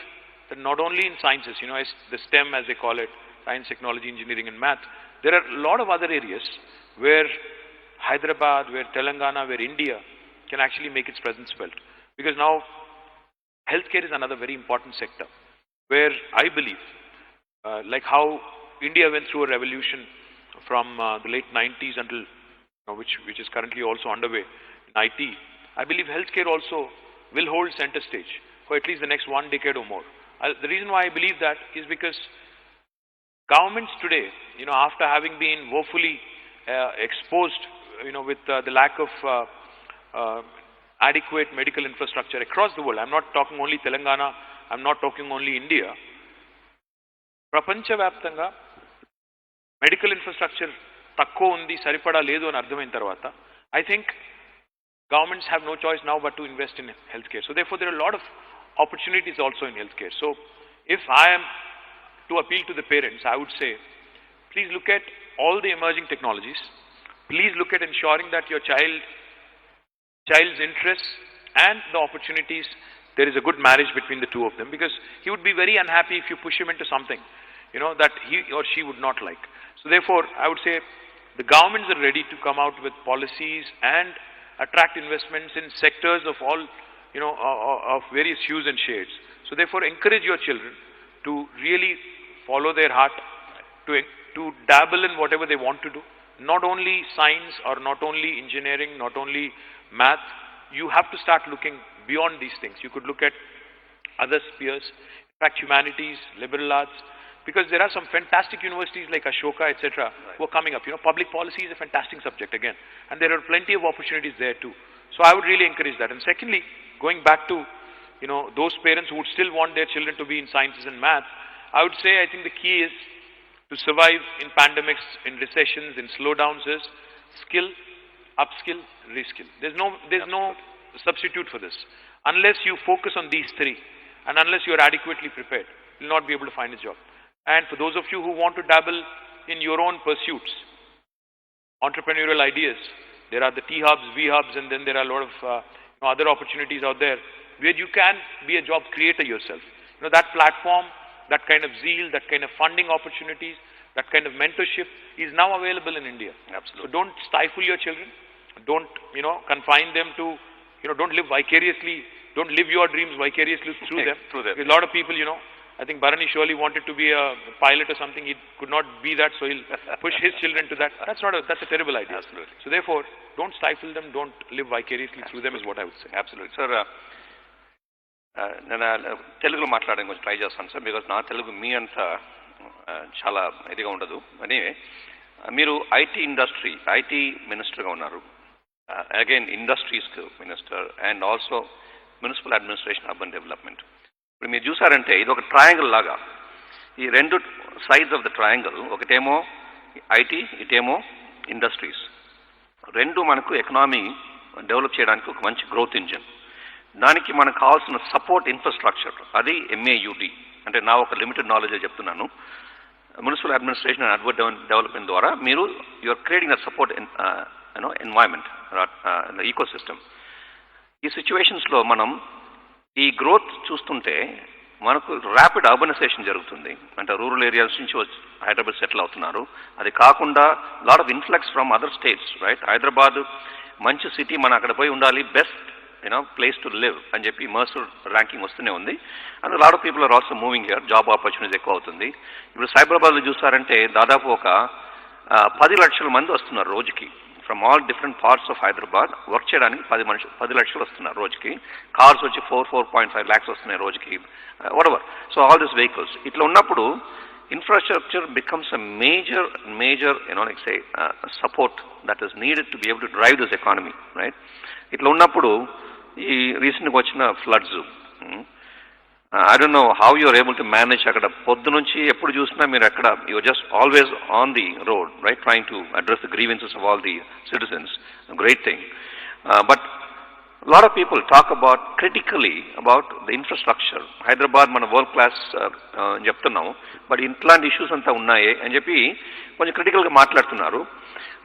that not only in sciences, the STEM as they call it, science, technology, engineering and math, there are a lot of other areas where Hyderabad, where Telangana, where India can actually make its presence felt. Because now, healthcare is another very important sector, where I believe, like how India went through a revolution from the late 90s until, which is currently also underway in IT, I believe healthcare also will hold center stage for at least the next 1 decade or more. The reason why I believe that is because governments today, after having been woefully exposed, with the lack of adequate medical infrastructure across the world. I'm not talking only Telangana, I'm not talking only India. Prapanchavyaptanga medical infrastructure takko undi saripada ledu ani ardhamain tarvata, I think governments have no choice now but to invest in healthcare. So therefore there are a lot of opportunities also in healthcare. So if I am to appeal to the parents, I would say, please look at all the emerging technologies. Please look at ensuring that your child's interests and the opportunities, there is a good marriage between the two of them, because he would be very unhappy if you push him into something, that he or she would not like. So therefore, I would say the governments are ready to come out with policies and attract investments in sectors of all, of various hues and shades. So therefore, encourage your children to really follow their heart, to dabble in whatever they want to do, not only science or not only engineering, not only math, you have to start looking beyond these things. You could look at other spheres, in fact humanities, liberal arts, because there are some fantastic universities like Ashoka, etc., who are coming up. You know, public policy is a fantastic subject again, and there are plenty of opportunities there too. So I would really encourage that. And secondly, going back to, you know, those parents who would still want their children to be in sciences and math, I would say I think the key is to survive in pandemics, in recessions, in slowdowns is skill, upskill, reskill. There's no substitute for this. Unless you focus on these three, and unless you are adequately prepared, you'll not be able to find a job. And for those of you who want to dabble in your own pursuits, entrepreneurial ideas, there are the T hubs, V hubs, and then there are a lot of other opportunities out there where you can be a job creator yourself. You know, that platform, that kind of zeal, that kind of funding opportunities, that kind of mentorship is now available in India. Absolutely. So don't stifle your children. Don't, you know, confine them to, you know, don't live vicariously, don't live your dreams vicariously through them. Through them. A lot of people, you know, I think Bharani surely wanted to be a pilot or something. He could not be that, so he'll push his children to that. That's a terrible idea. Absolutely. So therefore, don't stifle them, don't live vicariously through them is what I would say. Absolutely. Sir, నేను తెలుగులో మాట్లాడడానికి కొంచెం try చేస్తాను sir, because నా తెలుగు మీ అంత చాలా ఇదిగా ఉండదు. అని మీరు ఐటీ మినిస్టర్గా ఉన్నారు, again industries minister and also municipal administration urban development. ఇప్పుడు మీరు చూసారంటే ఇది ఒక ట్రయాంగిల్ లాగా, ఈ రెండు సైడ్స్ ఆఫ్ ద ట్రయాంగిల్, ఒకటేమో ఐటీ, ఇటేమో ఇండస్ట్రీస్. రెండు మనకు ఎకనామీ డెవలప్ చేయడానికి ఒక మంచి గ్రోత్ ఇంజిన్. దానికి మనకు కావాల్సిన సపోర్ట్ ఇన్ఫ్రాస్ట్రక్చర్, అది MAUD. అంటే నా ఒక లిమిటెడ్ నాలెడ్జ్ చెప్తున్నాను. Municipal administration and urban development ద్వారా మీరు you're creating a support environment, ecosystem. ఈ సిచ్యువేషన్స్లో మనం ఈ గ్రోత్ చూస్తుంటే మనకు ర్యాపిడ్ అర్బనైజేషన్ జరుగుతుంది. అంటే రూరల్ ఏరియాస్ నుంచి వచ్చి హైదరాబాద్ సెటిల్ అవుతున్నారు. అది కాకుండా lot of influx from other states, right? Hyderabad మంచి సిటీ, మనం అక్కడ పోయి ఉండాలి, బెస్ట్ ప్లేస్ టు లివ్ అని చెప్పి మర్సర్ ర్యాంకింగ్ వస్తూనే ఉంది. And lot of people are also moving here, job opportunities ఎక్కువ అవుతుంది. ఇప్పుడు సైబరాబాద్లో చూస్తారంటే దాదాపు ఒక 10 లక్షల మంది వస్తున్నారు రోజుకి, from all different parts of Hyderabad work చేయడానికి 10 లక్షలు వస్తున్నారు రోజుకి. కార్స్ వచ్చి 4.5 lakhs వస్తున్నాయి రోజుకి, whatever. So all this vehicles ఇట్లా ఉన్నప్పుడు infrastructure becomes a major like say support that is needed to be able to drive this economy, right? ఇట్లా ఉన్నప్పుడు ఈ రీసెంట్గా వచ్చిన floods, I don't know how you are able to manage. అక్కడ పొద్దు నుంచి ఎప్పుడు చూసినా మీరు అక్కడ you are just always on the road, right, trying to address the grievances of all the citizens. A great thing. But a lot of people talk about critically about the infrastructure. Hyderabad మన world class చెప్తున్నాము, but ఇట్లాంటి issues అంతా ఉన్నాయి అని చెప్పి కొంచెం క్రిటికల్గా మాట్లాడుతున్నారు.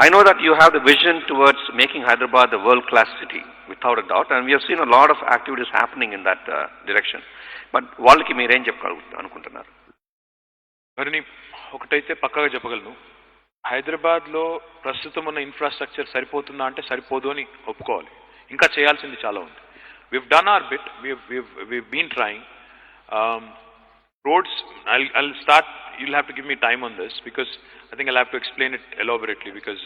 I know that you have the vision towards making Hyderabad the world class city, without a doubt, and we have seen a lot of activities happening in that direction. But వాళ్ళకి మీరేం అనుకుంటున్నారు? మరి ఒకటైతే పక్కాగా చెప్పగలను, హైదరాబాద్లో ప్రస్తుతం ఉన్న ఇన్ఫ్రాస్ట్రక్చర్ సరిపోతుందా అంటే సరిపోదు అని ఒప్పుకోవాలి. ఇంకా చేయాల్సింది చాలా ఉంది. We've done our bit. We've been trying. Roads, I'll start. You'll have to give me time on this because I think I'll have to explain it elaborately because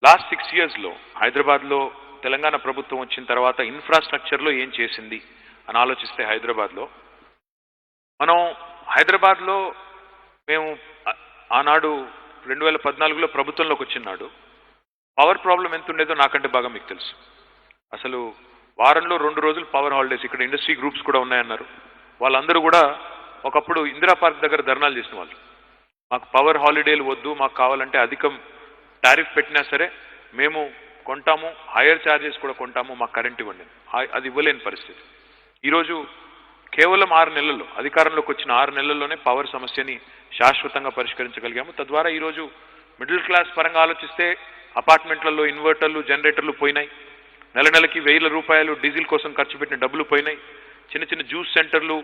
last 6 years లో హైదరాబాద్లో తెలంగాణ ప్రభుత్వం వచ్చిన తర్వాత ఇన్ఫ్రాస్ట్రక్చర్లో ఏం చేసింది అని ఆలోచిస్తే హైదరాబాద్లో మనం హైదరాబాద్లో మేము ఆనాడు 2014లో ప్రభుత్వంలోకి వచ్చినాడు పవర్ ప్రాబ్లం ఎంత ఉండేదో నాకంటే బాగా మీకు తెలుసు. అసలు వారంలో 2 రోజులు పవర్ హాలిడేస్. ఇక్కడ ఇండస్ట్రీ గ్రూప్స్ కూడా ఉన్నాయన్నారు. వాళ్ళందరూ కూడా ఒకప్పుడు ఇందిరా పార్క్ దగ్గర ధర్నాలు చేసిన వాళ్ళు. మాకు పవర్ హాలిడేలు వద్దు, మాకు కావాలంటే అధికం టారిఫ్ పెట్టినా సరే మేము కొంటాము, హైయర్ ఛార్జెస్ కూడా కొంటాము, మాకు కరెంట్ ఇవ్వండి. అది ఇవ్వలేని పరిస్థితి. ఈరోజు కేవలం 6 నెలల్లో అధికారంలోకి వచ్చిన 6 నెలల్లోనే పవర్ సమస్యని శాశ్వతంగా పరిష్కరించగలిగాము. తద్వారా ఈరోజు మిడిల్ క్లాస్ పరంగా ఆలోచిస్తే అపార్ట్మెంట్లలో ఇన్వర్టర్లు, జనరేటర్లు పోయినాయి. నెలకి 1000 రూపాయలు డీజిల్ కోసం ఖర్చు పెట్టిన డబ్బులు పోయినాయి. చిన్న చిన్న జ్యూస్ సెంటర్లు,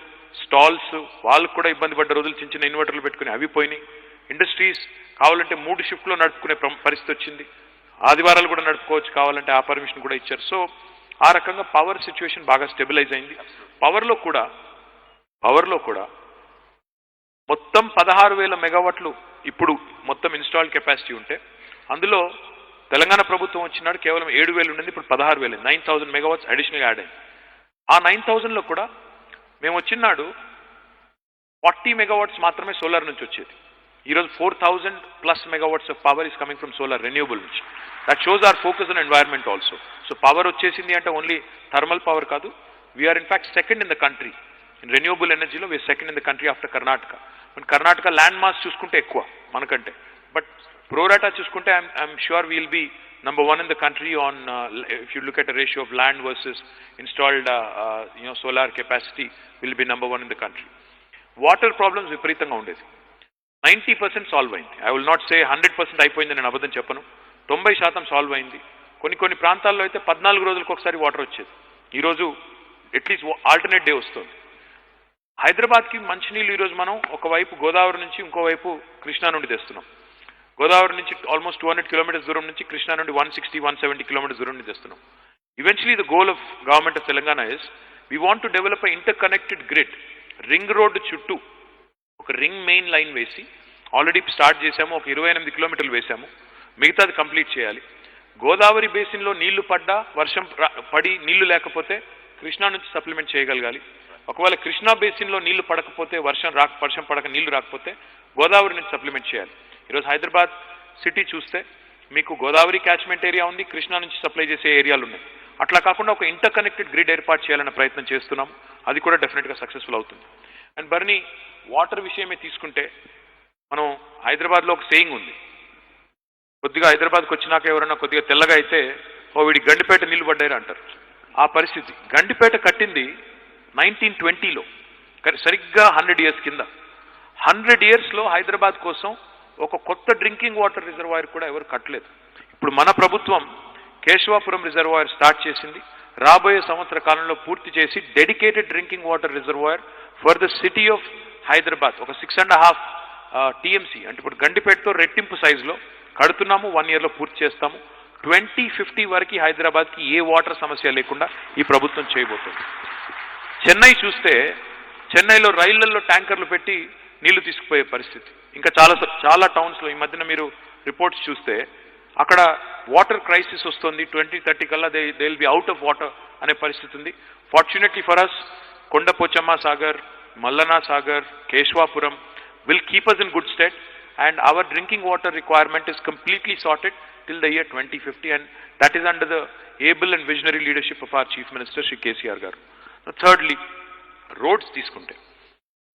స్టాల్స్, వాళ్ళకు కూడా ఇబ్బంది పడ్డ రోజులు చిన్న ఇన్వర్టర్లు పెట్టుకుని అవి పోయినాయి. ఇండస్ట్రీస్ కావాలంటే 3 షిఫ్ట్లో నడుపుకునే పరిస్థితి వచ్చింది. ఆదివారాలు కూడా నడుపుకోవచ్చు కావాలంటే, ఆ పర్మిషన్ కూడా ఇచ్చారు. సో ఆ రకంగా పవర్ సిచ్యువేషన్ బాగా స్టెబిలైజ్ అయింది. పవర్లో కూడా మొత్తం 16,000 మెగావాట్లు ఇప్పుడు మొత్తం ఇన్స్టాల్డ్ కెపాసిటీ ఉంటే అందులో తెలంగాణ ప్రభుత్వం వచ్చినాడు కేవలం 7,000 ఉండేది, ఇప్పుడు 16,000, 9,000 megawatts అడిషనల్గా యాడ్ అయింది. ఆ 9,000లో కూడా మేము వచ్చినాడు 40 megawatts మాత్రమే సోలార్ నుంచి వచ్చేది. ఈరోజు 4,000+ megawatts of power is coming from solar renewable నుంచి. That shows our focus on environment also. So power వచ్చేసింది అంటే ఓన్లీ థర్మల్ పవర్ కాదు, we are in fact second in the country in రెన్యూబుల్ ఎనర్జీలో. We are second in the country after Karnataka. Karnataka land mass చూసుకుంటే ఎక్కువ మనకంటే, but pro rata చూసుకుంటే I'm sure we'll be number 1 in the country on if you look at a ratio of land versus installed solar capacity, will be number 1 in the country. Water problems విపరీతంగా ఉండేది. 90% solve అయింది. I will not say 100% అయిపోయింది, నేను అబద్ధం చెప్పను. 90% solve అయింది. కొన్ని ప్రాంతాల్లో అయితే 14 రోజులకు ఒకసారి వాటర్ వచ్చేది. ఈరోజు అట్లీస్ట్ ఆల్టర్నేట్ డే వస్తుంది. హైదరాబాద్కి మంచినీళ్ళు ఈరోజు మనం ఒకవైపు గోదావరి నుంచి ఇంకోవైపు కృష్ణా నుండి తెస్తున్నాం. గోదావరి నుంచి ఆల్మోస్ట్ 200 kilometers దూరం నుంచి, కృష్ణా నుండి 160-170 kilometers దూరం నుంచి తెస్తున్నాం. Eventually the goal of government of Telangana is we want to develop a interconnected grid. Ring road చుట్టూ ఒక రింగ్ మెయిన్ లైన్ వేసి ఆల్రెడీ స్టార్ట్ చేశాము, ఒక 28 kilometers వేశాము, మిగతాది కంప్లీట్ చేయాలి. గోదావరి బేసిన్లో నీళ్లు పడ్డా, వర్షం పడి నీళ్లు లేకపోతే కృష్ణా నుంచి సప్లిమెంట్ చేయగలగాలి. ఒకవేళ కృష్ణా బేసిన్లో నీళ్లు పడకపోతే, వర్షం పడక నీళ్లు రాకపోతే గోదావరి నుంచి సప్లిమెంట్ చేయాలి. ఈరోజు హైదరాబాద్ సిటీ చూస్తే మీకు గోదావరి క్యాచ్మెంట్ ఏరియా ఉంది, కృష్ణా నుంచి సప్లై చేసే ఏరియాలు ఉన్నాయి. అట్లా కాకుండా ఒక ఇంటర్ కనెక్టెడ్ గ్రిడ్ ఏర్పాటు చేయాలన్న ప్రయత్నం చేస్తున్నాం. అది కూడా డెఫినెట్గా సక్సెస్ఫుల్ అవుతుంది. అండ్ బర్నీ, వాటర్ విషయమే తీసుకుంటే మనం హైదరాబాద్లో ఒక సేయింగ్ ఉంది, కొద్దిగా హైదరాబాద్కి వచ్చినాక ఎవరన్నా కొద్దిగా తెల్లగా అయితే వీడి గండిపేట నీళ్లు పడ్డారు అంటారు. ఆ పరిస్థితి. గండిపేట కట్టింది 1920లో, సరిగ్గా 100 years కింద. 100 yearsలో హైదరాబాద్ కోసం ఒక కొత్త డ్రింకింగ్ వాటర్ రిజర్వాయర్ కూడా ఎవరు కట్టలేదు. ఇప్పుడు మన ప్రభుత్వం కేశవాపురం రిజర్వాయర్ స్టార్ట్ చేసింది. రాబోయే సంవత్సర కాలంలో పూర్తి చేసి dedicated drinking water reservoir for the city of Hyderabad ఒక 6.5 TMC అంటే ఇప్పుడు గండిపేటతో రెట్టింపు సైజులో కడుతున్నాము. 1 yearలో పూర్తి చేస్తాము. 2050 వరకు హైదరాబాద్కి ఏ వాటర్ సమస్య లేకుండా ఈ ప్రభుత్వం చేయబోతుంది. చెన్నై చూస్తే చెన్నైలో రైళ్లలో ట్యాంకర్లు పెట్టి నీళ్లు తీసుకుపోయే పరిస్థితి. ఇంకా చాలా టౌన్స్లో ఈ మధ్యన మీరు రిపోర్ట్స్ చూస్తే అక్కడ వాటర్ క్రైసిస్ వస్తుంది. 2030 కల్లా they will be out of water అనే పరిస్థితి ఉంది. Fortunately for us, Kondapochamma Sagar, Mallanna Sagar, Keshavapuram will keep us in good stead, and our drinking water requirement is completely sorted till the year 2050, and that is under the able and visionary leadership of our Chief Minister Shri KCR garu. Thirdly, roads తీసుకుంటే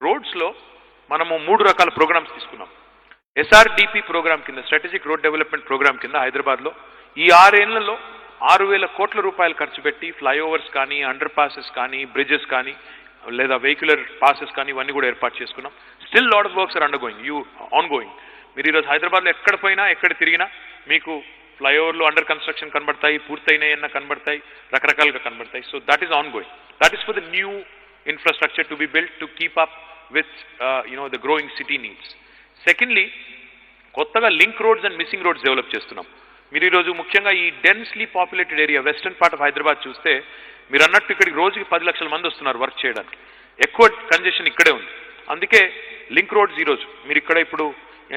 రోడ్స్లో మనము 3 రకాల programmes తీసుకున్నాం. SRDP programme కింద, strategic road development programme కింద హైదరాబాద్లో ఈ 6 ఏళ్లలో 6,000 కోట్ల రూపాయలు ఖర్చు పెట్టి ఫ్లైఓవర్స్ కానీ, అండర్ పాసెస్ కానీ, బ్రిడ్జెస్ కానీ, లేదా వెహికులర్ పాసెస్ కానీ ఇవన్నీ కూడా ఏర్పాటు చేసుకున్నాం. Still lot of works are ongoing. మీరు ఈరోజు హైదరాబాద్లో ఎక్కడ పోయినా, ఎక్కడ తిరిగినా మీకు ఫ్లైఓవర్లు అండర్ కన్స్ట్రక్షన్ కనబడతాయి, పూర్తయినాయన్న కనబడతాయి, రకరకాలుగా కనబడతాయి. So that is on going. That is for the new infrastructure to be built to keep up with the growing city needs. Secondly, కొత్తగా link roads and missing roads develop చేస్తున్నాం. మీరు ఈరోజు ముఖ్యంగా ఈ densely populated area western part of Hyderabad చూస్తే మీరు అన్నట్టు ఇక్కడికి రోజుకి 10 లక్షల మంది వస్తున్నారు వర్క్ చేయడానికి. ఎక్కువ కంజెషన్ ఇక్కడే ఉంది. అందుకే లింక్ రోడ్స్ ఈరోజు మీరు ఇక్కడ ఇప్పుడు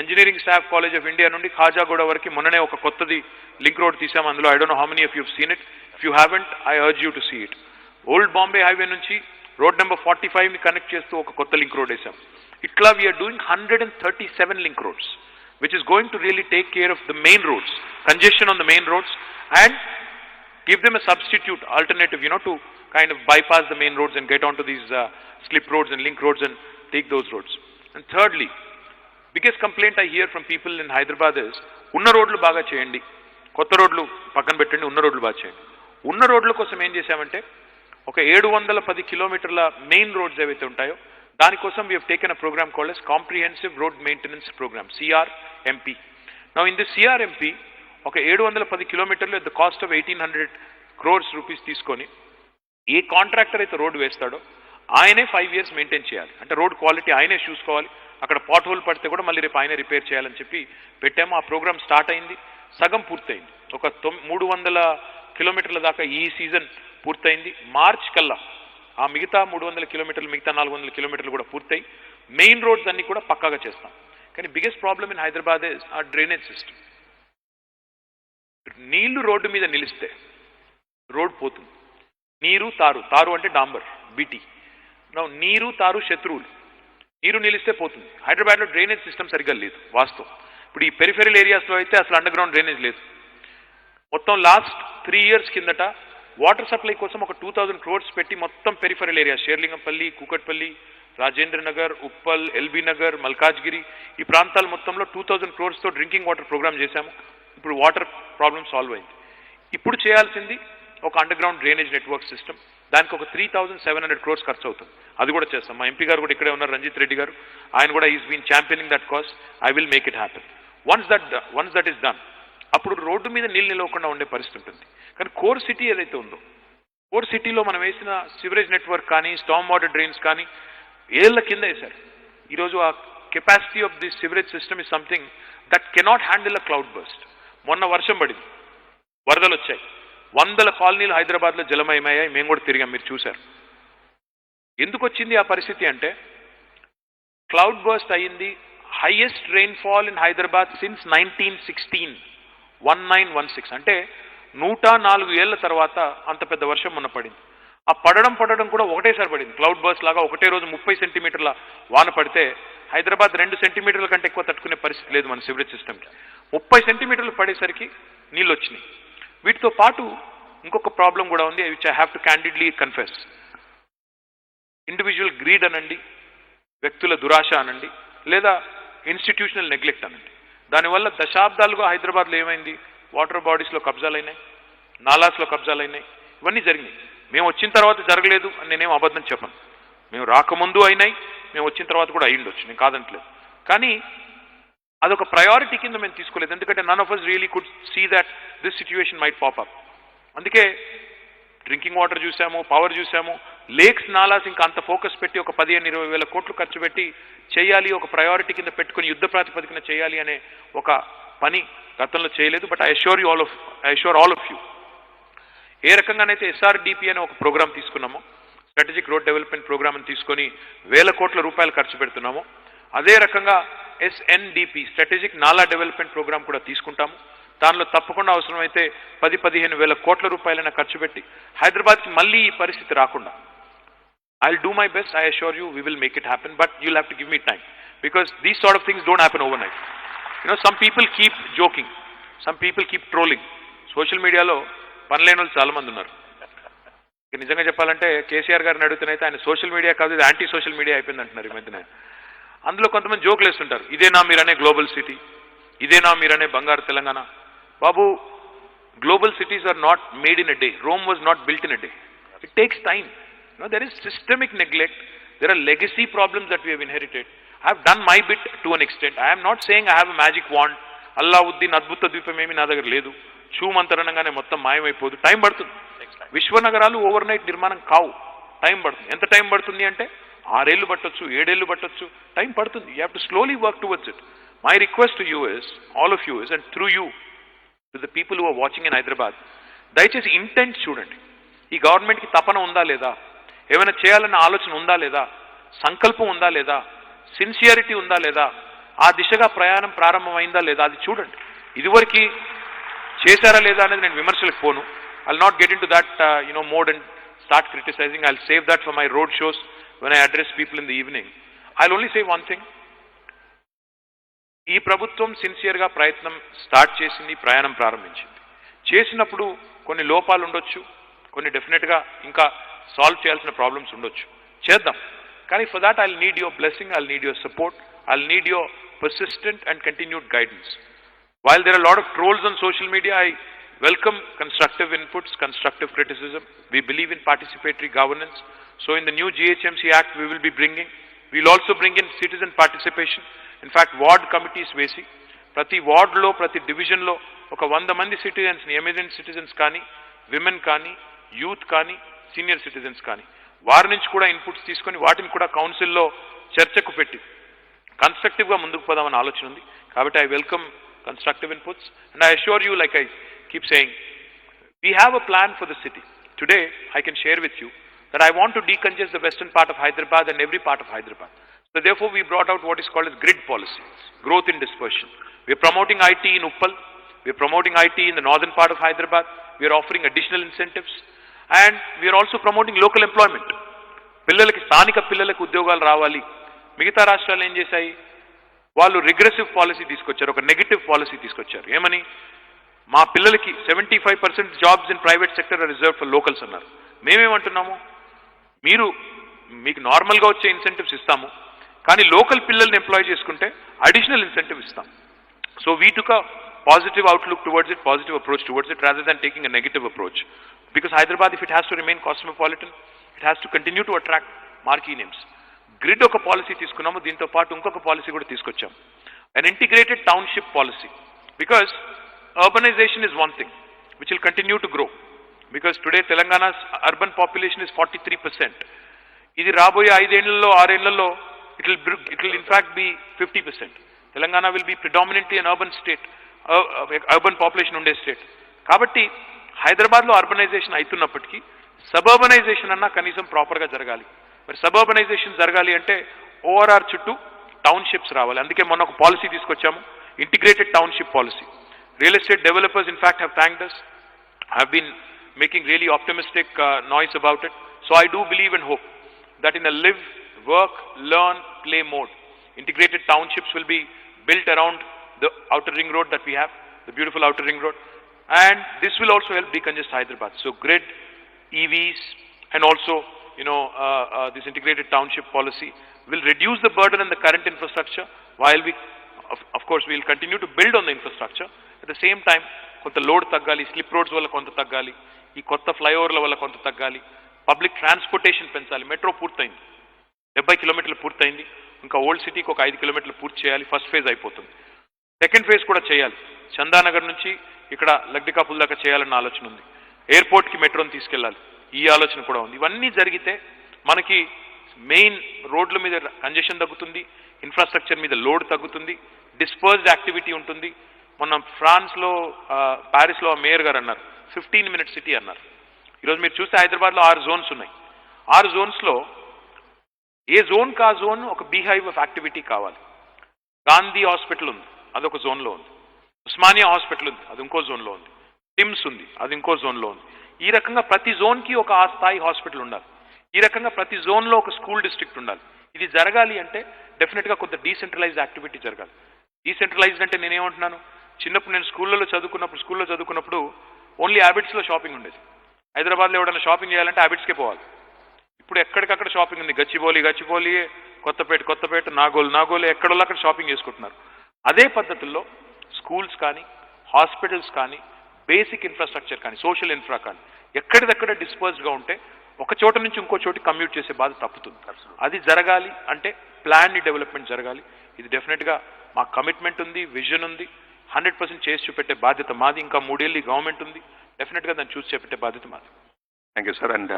engineering staff college of India నుండి ఖాజాగూడ వరకు మొన్ననే ఒక కొత్తది లింక్ రోడ్ తీసాము. అందులో I don't know how many of you seen it. If you haven't, I urge you to see it. Old Bombay highway నుంచి రోడ్ నెంబర్ 45ని కనెక్ట్ చేస్తూ ఒక కొత్త లింక్ రోడ్ వేసాం. ఇట్లా we are doing 137 link roads, which is going to really take care of the main roads, congestion on the main roads, and give them a substitute alternative, to kind of bypass the main roads and get onto these slip roads and link roads and take those roads. And thirdly, biggest complaint I hear from people in Hyderabad is, unna roadlu baga cheyandi, kotta roadlu pakkan pettandi, unna roadlu baga cheyandi. Unna roadlu kosam em chesamante ఒక 710 kilometerల main roads ఏవైతే ఉంటాయో దానికోసం we have taken a programme called as comprehensive road maintenance programme, CRMP. Now in the CRMP ఒక 710 kilometerలు at the cost of 1,800 crores rupees తీసుకొని ఏ contractor అయితే road వేస్తాడో ఆయనే 5 years maintain చేయాలి. అంటే రోడ్ క్వాలిటీ ఆయనే చూసుకోవాలి. అక్కడ పాట్ హోల్ పడితే కూడా మళ్ళీ రేపు ఆయనే రిపేర్ చేయాలని చెప్పి పెట్టాము. ఆ ప్రోగ్రామ్ స్టార్ట్ అయింది, సగం పూర్తయింది. ఒక 300 kilometerల దాకా ఈ సీజన్ పూర్తయింది. మార్చ్ కల్లా ఆ మిగతా 300 kilometerలు, మిగతా 400 kilometerలు కూడా పూర్తయి మెయిన్ రోడ్స్ అన్ని కూడా పక్కాగా చేస్తాం. కానీ biggest problem in Hyderabad is ఆ డ్రైనేజ్ సిస్టమ్. నీళ్లు రోడ్డు మీద నిలిస్తే రోడ్ పోతుంది. నీరు తారు, తారు అంటే డాంబర్ బీటీ. నీరు తారు శత్రువులు. నీరు నిలిస్తే పోతుంది. హైదరాబాద్లో డ్రైనేజ్ సిస్టమ్ సరిగ్గా లేదు వాస్తవం. ఇప్పుడు ఈ పెరిఫెరల్ ఏరియాస్లో అయితే అసలు అండర్ గ్రౌండ్ డ్రైనేజ్ లేదు. మొత్తం లాస్ట్ 3 years కిందట వాటర్ సప్లై కోసం ఒక 2000 crores పెట్టి మొత్తం peripheral area Serilingampally, Kukatpally, Rajendra Nagar, Uppal, LB Nagar, Malkajgiri ఈ ప్రాంతాల మొత్తంలో 2000 crores డ్రింకింగ్ వాటర్ ప్రోగ్రామ్ చేశాము. ఇప్పుడు వాటర్ ప్రాబ్లం సాల్వ్ అయింది. ఇప్పుడు చేయాల్సింది ఒక under ground drainage network system. దానికి ఒక 3700 crores ఖర్చు అవుతుంది. అది కూడా చేస్తాం. మా ఎంపీ గారు కూడా ఇక్కడే ఉన్నారు, రంజిత్ రెడ్డి గారు. ఆయన కూడా is been championing that cause. I will make it happen. Once that is done, అప్పుడు రోడ్డు మీద నీళ్ళు నిలవకుండా ఉండే పరిస్థితి ఉంటుంది. కానీ కోర్ సిటీ ఏదైతే ఉందో, కోర్ సిటీలో మనం వేసిన సివరేజ్ నెట్వర్క్ కానీ స్టామ్ వాటర్ డ్రైన్స్ కానీ ఏళ్ల కింద వేశారు. ఈరోజు ఆ capacity of the sewerage system is something that cannot handle a cloud burst. మొన్న వర్షం పడింది, వరదలు వచ్చాయి, 100 కాలనీలు హైదరాబాద్లో జలమయమయ్యాయి. మేము కూడా తిరిగాం, మీరు చూశారు. ఎందుకు వచ్చింది ఆ పరిస్థితి అంటే క్లౌడ్ బర్స్ట్ అయ్యింది. Highest rainfall in Hyderabad since 1916, 1916 అంటే 104 ఏళ్ల తర్వాత అంత పెద్ద వర్షం మొన్న పడింది. ఆ పడడం కూడా ఒకటేసారి పడింది. క్లౌడ్ బర్స్ట్ లాగా ఒకటే రోజు 30 సెంటీమీటర్ల వాన పడితే హైదరాబాద్ 2 సెంటీమీటర్ల కంటే ఎక్కువ తట్టుకునే పరిస్థితి లేదు మన సివరేజ్ సిస్టమ్కి. 30 సెంటీమీటర్లు పడేసరికి నీళ్ళు వచ్చినాయి. వీటితో పాటు ఇంకొక ప్రాబ్లం కూడా ఉంది, which I have to candidly confess. Individual greed అనండి, వ్యక్తుల దురాశ అనండి, లేదా ఇన్స్టిట్యూషనల్ నెగ్లెక్ట్ అనండి. దానివల్ల దశాబ్దాలుగా హైదరాబాద్లో ఏమైంది, వాటర్ బాడీస్లో కబ్జాలైనాయి, నాలాస్లో కబ్జాలైనాయి, ఇవన్నీ జరిగినాయి. మేము వచ్చిన తర్వాత జరగలేదు అని నేనేం అబద్ధం చెప్పను. మేము రాకముందు అయినాయి, మేము వచ్చిన తర్వాత కూడా అయ్యిండొచ్చు, నేను కాదంటలేదు. కానీ అదొక ప్రయారిటీ కింద మేము తీసుకోలేదు. ఎందుకంటే none of us really could see that this situation might pop up. అందుకే డ్రింకింగ్ వాటర్ చూసాము, పవర్ చూసాము, లేక్స్, నాలాస్ ఇంకా అంత ఫోకస్ పెట్టి ఒక 15-20 వేల కోట్లు ఖర్చు పెట్టి చేయాలి, ఒక ప్రయారిటీ కింద పెట్టుకుని యుద్ధ ప్రాతిపదికన చేయాలి అనే ఒక పని గతంలో చేయలేదు. But I assure all of you, ఏ రకంగానైతే SRDP అనే ఒక ప్రోగ్రామ్ తీసుకున్నామో, స్ట్రాటజిక్ రోడ్ డెవలప్మెంట్ ప్రోగ్రామ్ అని తీసుకొని 1000 కోట్ల రూపాయలు ఖర్చు పెడుతున్నామో, అదే రకంగా SNDP స్ట్రాటజిక్ నాలా డెవలప్మెంట్ ప్రోగ్రామ్ కూడా తీసుకుంటాము. దానిలో తప్పకుండా అవసరమైతే 10-15 వేల కోట్ల రూపాయలైనా ఖర్చు పెట్టి హైదరాబాద్కి మళ్ళీ ఈ పరిస్థితి రాకుండా I'll do my best. I assure you we will make it happen, but you'll have to give me time, because these sort of things don't happen overnight. You know, some people keep joking, some people keep trolling. Social మీడియాలో పనిలేని వాళ్ళు చాలా మంది ఉన్నారు. నిజంగా చెప్పాలంటే కేసీఆర్ గారిని అడుగుతున్నైతే ఆయన social media కాదు, ఇది యాంటీ సోషల్ మీడియా అయిపోయింది అంటున్నారు ఈ మధ్యన. అందులో కొంతమంది జోకులు వేస్తుంటారు, ఇదేనా మీరనే గ్లోబల్ సిటీ, ఇదేనా మీరనే బంగారు తెలంగాణ. బాబు, global cities are not made in a day. Rome was not built in a day. It takes time. There is systemic neglect. There are legacy problems that we have inherited. I have done my bit to an extent. I am not saying I have a magic wand. Allahuddin adbhuta dweepam emi na daggara ledu. Chumantaranangane mottam mayamaipodu. Time padtundi. Vishwanagaralu overnight nirmanam kavu. Time padtundi. Enta time padtundi ante 6 ఏళ్ళు పట్టొచ్చు, 7 ఏళ్ళు పట్టొచ్చు. Time పడుతుంది. You have to slowly work towards it. My request to you is, all of you is, and through you to the people who are watching in Hyderabad, దయచేసి intent చూడండి. ఈ గవర్నమెంట్కి తపన ఉందా లేదా, ఏమైనా చేయాలన్న ఆలోచన ఉందా లేదా, సంకల్పం ఉందా లేదా, సిన్సియారిటీ ఉందా లేదా, ఆ దిశగా ప్రయాణం ప్రారంభమైందా లేదా, అది చూడండి. ఇదివరకు చేశారా లేదా అనేది నేను విమర్శలకు పోను. I'll not get into that mode and start criticizing. I'll save that for my road shows when I address people in the evening. I'll only say one thing. ఈ ప్రభుత్వం సిన్సియర్గా ప్రయత్నం స్టార్ట్ చేసింది, ప్రయాణం ప్రారంభించింది. చేసినప్పుడు కొన్ని లోపాలు ఉండొచ్చు, కొన్ని డెఫినెట్గా ఇంకా సాల్వ్ చేయాల్సిన ప్రాబ్లమ్స్ ఉండొచ్చు, చేద్దాం. కానీ for that I'll need your blessing, I'll need your support, I'll need your persistent and continued guidance. While there are a lot of trolls on social media, I welcome constructive inputs, constructive criticism. We believe in participatory governance. So in the new GHMC Act we'll also bring in citizen participation. In fact, ward committees వేసి ప్రతి వార్డులో, ప్రతి డివిజన్లో ఒక 100 మంది సిటిజన్స్ని, eminent citizens కానీ, women కానీ, youth కానీ, సీనియర్ సిటిజన్స్ కానీ, వారి నుంచి కూడా ఇన్పుట్స్ తీసుకొని వాటిని కూడా కౌన్సిల్లో చర్చకు పెట్టి కన్స్ట్రక్టివ్గా ముందుకు పోదామని ఆలోచన ఉంది. కాబట్టి I welcome constructive inputs, and I assure you, like I keep saying, we have a plan for the city. Today I can share with you that I want to decongest the western part of Hyderabad and every part of Hyderabad. So therefore we brought out what is called as grid policy, growth in dispersion. We are promoting IT in Uppal, we are promoting IT in the northern part of Hyderabad, we are offering additional incentives, and we are also promoting local employment. పిల్లలకి స్థానిక పిల్లలకు ఉద్యోగాలు రావాలి. మిగతా రాష్ట్రాలు ఏం చేశాయి, వాళ్ళు రిగ్రెసివ్ పాలసీ తీసుకొచ్చారు, ఒక నెగటివ్ పాలసీ తీసుకొచ్చారు. ఏమని, మా పిల్లలకి 75% jobs in private sector are reserved for locals అన్నారు. మేమేమంటున్నాము, మీకు నార్మల్గా వచ్చే ఇన్సెంటివ్స్ ఇస్తాము, కానీ లోకల్ పిల్లల్ని ఎంప్లాయ్ చేసుకుంటే అడిషనల్ ఇన్సెంటివ్ ఇస్తాం. So we took a positive outlook towards it, positive approach towards it, rather than taking a negative approach. Because Hyderabad, if it has to remain cosmopolitan, it has to continue to attract marquee names. Grid oka policy తీసుకున్నాము, దీంతో పాటు ఇంకొక policy కూడా తీసుకొచ్చాం, an integrated township policy. Because urbanization is one thing which will continue to grow. Because today Telangana's urban population is 43%. ఇది రాబోయే 5 ఏళ్లలో 6 ఏళ్లలో it will in fact be 50%. Telangana will be predominantly an urban state, urban population ఉండే state. కాబట్టి హైదరాబాద్లో urbanisation అవుతున్నప్పటికీ సబర్బనైజేషన్ అన్నా కనీసం ప్రాపర్గా జరగాలి. మరి సబర్బనైజేషన్ జరగాలి అంటే ఓఆర్ఆర్ చుట్టూ టౌన్షిప్స్ రావాలి. అందుకే మొన్న ఒక పాలసీ తీసుకొచ్చాము, integrated township policy. Real estate developers in fact have thanked us, have been making really optimistic noise about it. So I do believe and hope that in a live, work, learn, play mode, integrated townships will be built around the outer ring road that we have, the beautiful outer ring road, and this will also help decongest Hyderabad. So grid, EVs, and also this integrated township policy will reduce the burden on the current infrastructure, while we of course we will continue to build on the infrastructure. At the same time, కొంత load తగ్గాలి, slip roads వల్ల కొంత తగ్గాలి, ఈ కొత్త ఫ్లైఓవర్ల వల్ల కొంత తగ్గాలి, పబ్లిక్ ట్రాన్స్పోర్టేషన్ పెంచాలి. మెట్రో పూర్తయింది, 70 కిలోమీటర్లు పూర్తయింది, ఇంకా ఓల్డ్ సిటీకి ఒక 5 కిలోమీటర్లు పూర్తి చేయాలి. ఫస్ట్ ఫేజ్ అయిపోతుంది, సెకండ్ ఫేజ్ కూడా చేయాలి. చందానగర్ నుంచి ఇక్కడ లగ్డికాపుల్ దాకా చేయాలన్న ఆలోచన ఉంది. ఎయిర్పోర్ట్కి మెట్రోని తీసుకెళ్ళాలి, ఈ ఆలోచన కూడా ఉంది. ఇవన్నీ జరిగితే మనకి మెయిన్ రోడ్ల మీద కంజెషన్ తగ్గుతుంది, ఇన్ఫ్రాస్ట్రక్చర్ మీద లోడ్ తగ్గుతుంది, డిస్పర్స్డ్ యాక్టివిటీ ఉంటుంది. మొన్న ఫ్రాన్స్లో ప్యారిస్లో మేయర్ గారు అన్నారు 15 minute సిటీ అన్నారు. ఈరోజు మీరు చూస్తే హైదరాబాద్లో 6 zones ఉన్నాయి. 6 zonesలో ఏ జోన్కి ఆ జోన్ ఒక బీహైవ్ ఆఫ్ యాక్టివిటీ కావాలి. గాంధీ హాస్పిటల్ ఉంది, అదొక జోన్లో ఉంది. ఉస్మానియా హాస్పిటల్ ఉంది, అది ఇంకో జోన్లో ఉంది. టిమ్స్ ఉంది, అది ఇంకో జోన్లో ఉంది. ఈ రకంగా ప్రతి జోన్కి ఒక ఆ స్థాయి హాస్పిటల్ ఉండాలి. ఈ రకంగా ప్రతి జోన్లో ఒక స్కూల్ డిస్ట్రిక్ట్ ఉండాలి. ఇది జరగాలి అంటే డెఫినెట్గా కొంత డీసెంట్రలైజ్డ్ యాక్టివిటీ జరగాలి. డీసెంట్రలైజ్డ్ అంటే నేనేమంటున్నాను, చిన్నప్పుడు నేను స్కూల్లో చదువుకున్నప్పుడు ఓన్లీ హ్యాబిట్స్లో షాపింగ్ ఉండేది. హైదరాబాద్లో ఎవడన్నా షాపింగ్ చేయాలంటే హ్యాబిట్స్కే పోవాలి. ఇప్పుడు ఎక్కడికక్కడ షాపింగ్ ఉంది. గచ్చిబౌలి, కొత్తపేట, నాగోలు ఎక్కడోళ్ళు అక్కడ షాపింగ్ చేసుకుంటున్నారు. అదే పద్ధతుల్లో స్కూల్స్ కానీ, హాస్పిటల్స్ కానీ, బేసిక్ ఇన్ఫ్రాస్ట్రక్చర్ కానీ, సోషల్ ఇన్ఫ్రా కానీ ఎక్కడిదక్కడ డిస్పర్స్డ్గా ఉంటే ఒక చోట నుంచి ఇంకో చోటి కమ్యూట్ చేసే బాధ తప్పుతుంది. అది జరగాలి అంటే ప్లాన్ డెవలప్మెంట్ జరగాలి. ఇది డెఫినెట్గా మా కమిట్మెంట్ ఉంది, విజన్ ఉంది. 100% చేసి చూపెట్టే బాధ్యత మాది. ఇంకా 3 ఏళ్ళు గవర్నమెంట్ ఉంది, డెఫినెట్గా దాన్ని చూసి చూపెట్టే బాధ్యత మాది. Thank you sir. And